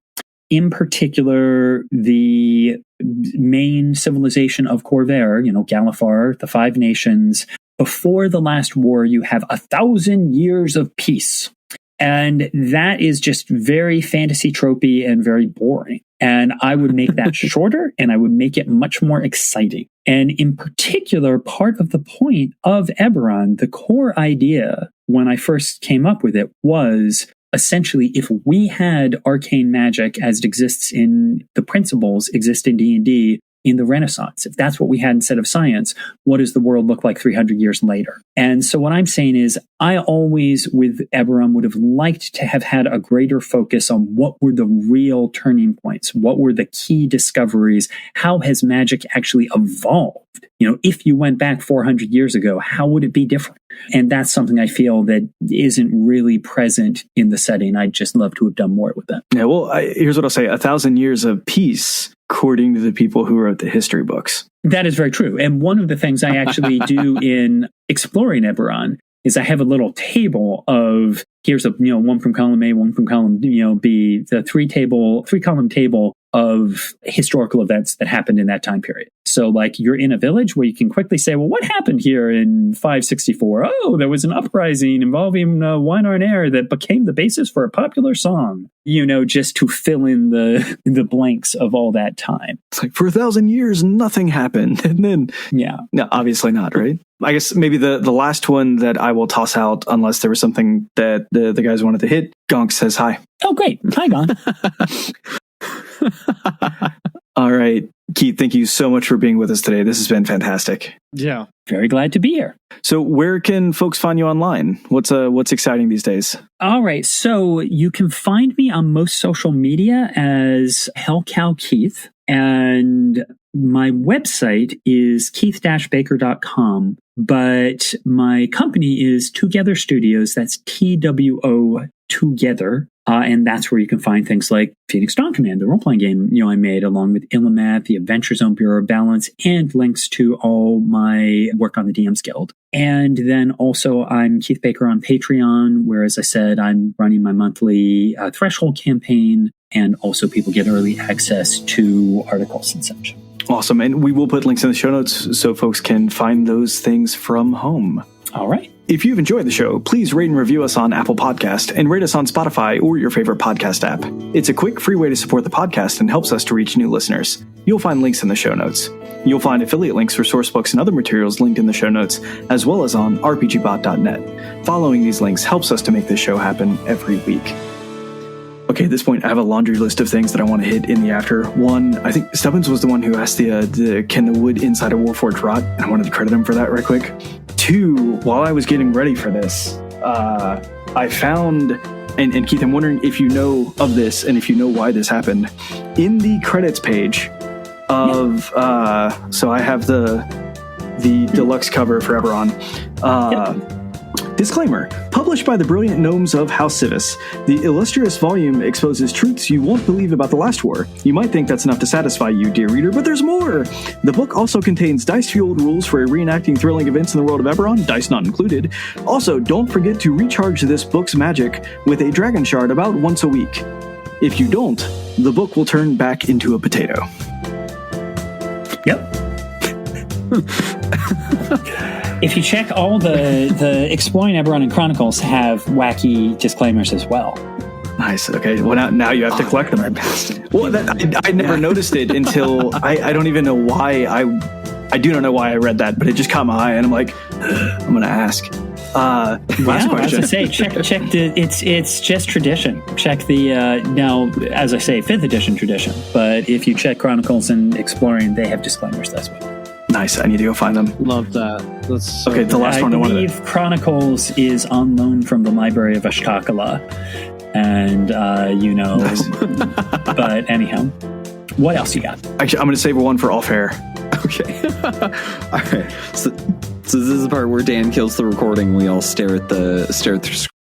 Speaker 2: In particular, the main civilization of Corvair, Galifar, the 5 nations. Before the last war, you have 1,000 years of peace. And that is just very fantasy tropey and very boring. And I would make that shorter, and I would make it much more exciting. And in particular, part of the point of Eberron, the core idea when I first came up with it was, essentially, if we had arcane magic as it exists in the principles exist in D&D in the Renaissance, if that's what we had instead of science, what does the world look like 300 years later? And so what I'm saying is, I always, with Eberron, would have liked to have had a greater focus on what were the real turning points, what were the key discoveries, how has magic actually evolved? If you went back 400 years ago, how would it be different? And that's something I feel that isn't really present in the setting. I'd just love to have done more with that.
Speaker 1: Yeah, well, here's what I'll say. 1,000 years of peace, according to the people who wrote the history books.
Speaker 2: That is very true. And one of the things I actually do in exploring Eberron is I have a little table of, here's one from column A, one from column B, the three column table of historical events that happened in that time period. So you're in a village where you can quickly say, well, what happened here in 564? Oh, there was an uprising involving Weinar Air that became the basis for a popular song, just to fill in the blanks of all that time.
Speaker 1: It's for 1,000 years, nothing happened. And then, no, obviously not, right? I guess maybe the last one that I will toss out, unless there was something that the guys wanted to hit. Gonk says hi.
Speaker 2: Oh, great. Hi, Gonk.
Speaker 1: All right. Keith, thank you so much for being with us today. This has been fantastic.
Speaker 4: Yeah.
Speaker 2: Very glad to be here.
Speaker 1: So where can folks find you online? What's exciting these days?
Speaker 2: All right. So you can find me on most social media as Hellcow Keith. And my website is keith-baker.com. But my company is Together Studios. That's TWO Together. And that's where you can find things like Phoenix Dawn Command, the role-playing game I made, along with Illimat, the Adventure Zone, Bureau of Balance, and links to all my work on the DM's Guild. And then also I'm Keith Baker on Patreon, where, as I said, I'm running my monthly Threshold campaign, and also people get early access to articles and such.
Speaker 1: Awesome. And we will put links in the show notes so folks can find those things from home.
Speaker 2: All right.
Speaker 1: If you've enjoyed the show, please rate and review us on Apple Podcast and rate us on Spotify or your favorite podcast app. It's a quick, free way to support the podcast and helps us to reach new listeners. You'll find links in the show notes. You'll find affiliate links for source books and other materials linked in the show notes, as well as on RPGBOT.net. Following these links helps us to make this show happen every week. Okay, at this point, I have a laundry list of things that I want to hit in the after. One, I think Stubbins was the one who asked can the wood inside a Warforged rot? I wanted to credit him for that right quick. Two, while I was getting ready for this, I found, and Keith, I'm wondering if you know of this and if you know why this happened. In the credits page of, so I have the deluxe cover for Eberron. Disclaimer, published by the brilliant gnomes of House Civis, the illustrious volume exposes truths you won't believe about the last war. You might think that's enough to satisfy you, dear reader, but there's more! The book also contains dice-fueled rules for reenacting thrilling events in the world of Eberron, dice not included. Also, don't forget to recharge this book's magic with a dragon shard about once a week. If you don't, the book will turn back into a potato.
Speaker 2: Yep. If you check all the Exploring Eberron and Chronicles have wacky disclaimers as well.
Speaker 1: Nice. Okay. Well, now you have to collect them. Well, I never noticed it until I don't even know why I do not know why I read that, but it just caught my eye, and I'm like, I'm going to ask. Last question.
Speaker 2: As I say, check it's just tradition. Check the now, as I say, 5th edition tradition. But if you check Chronicles and Exploring, they have disclaimers as well.
Speaker 1: Nice. I need to go find them.
Speaker 4: Love that. That's so
Speaker 1: okay. The last one I wanted.
Speaker 2: I believe Chronicles is on loan from the Library of Ashtakala, and
Speaker 1: Nice.
Speaker 2: But anyhow, what else you got?
Speaker 1: Actually, I'm going to save one for off air.
Speaker 3: Okay. All right. So this is the part where Dan kills the recording. We all stare at the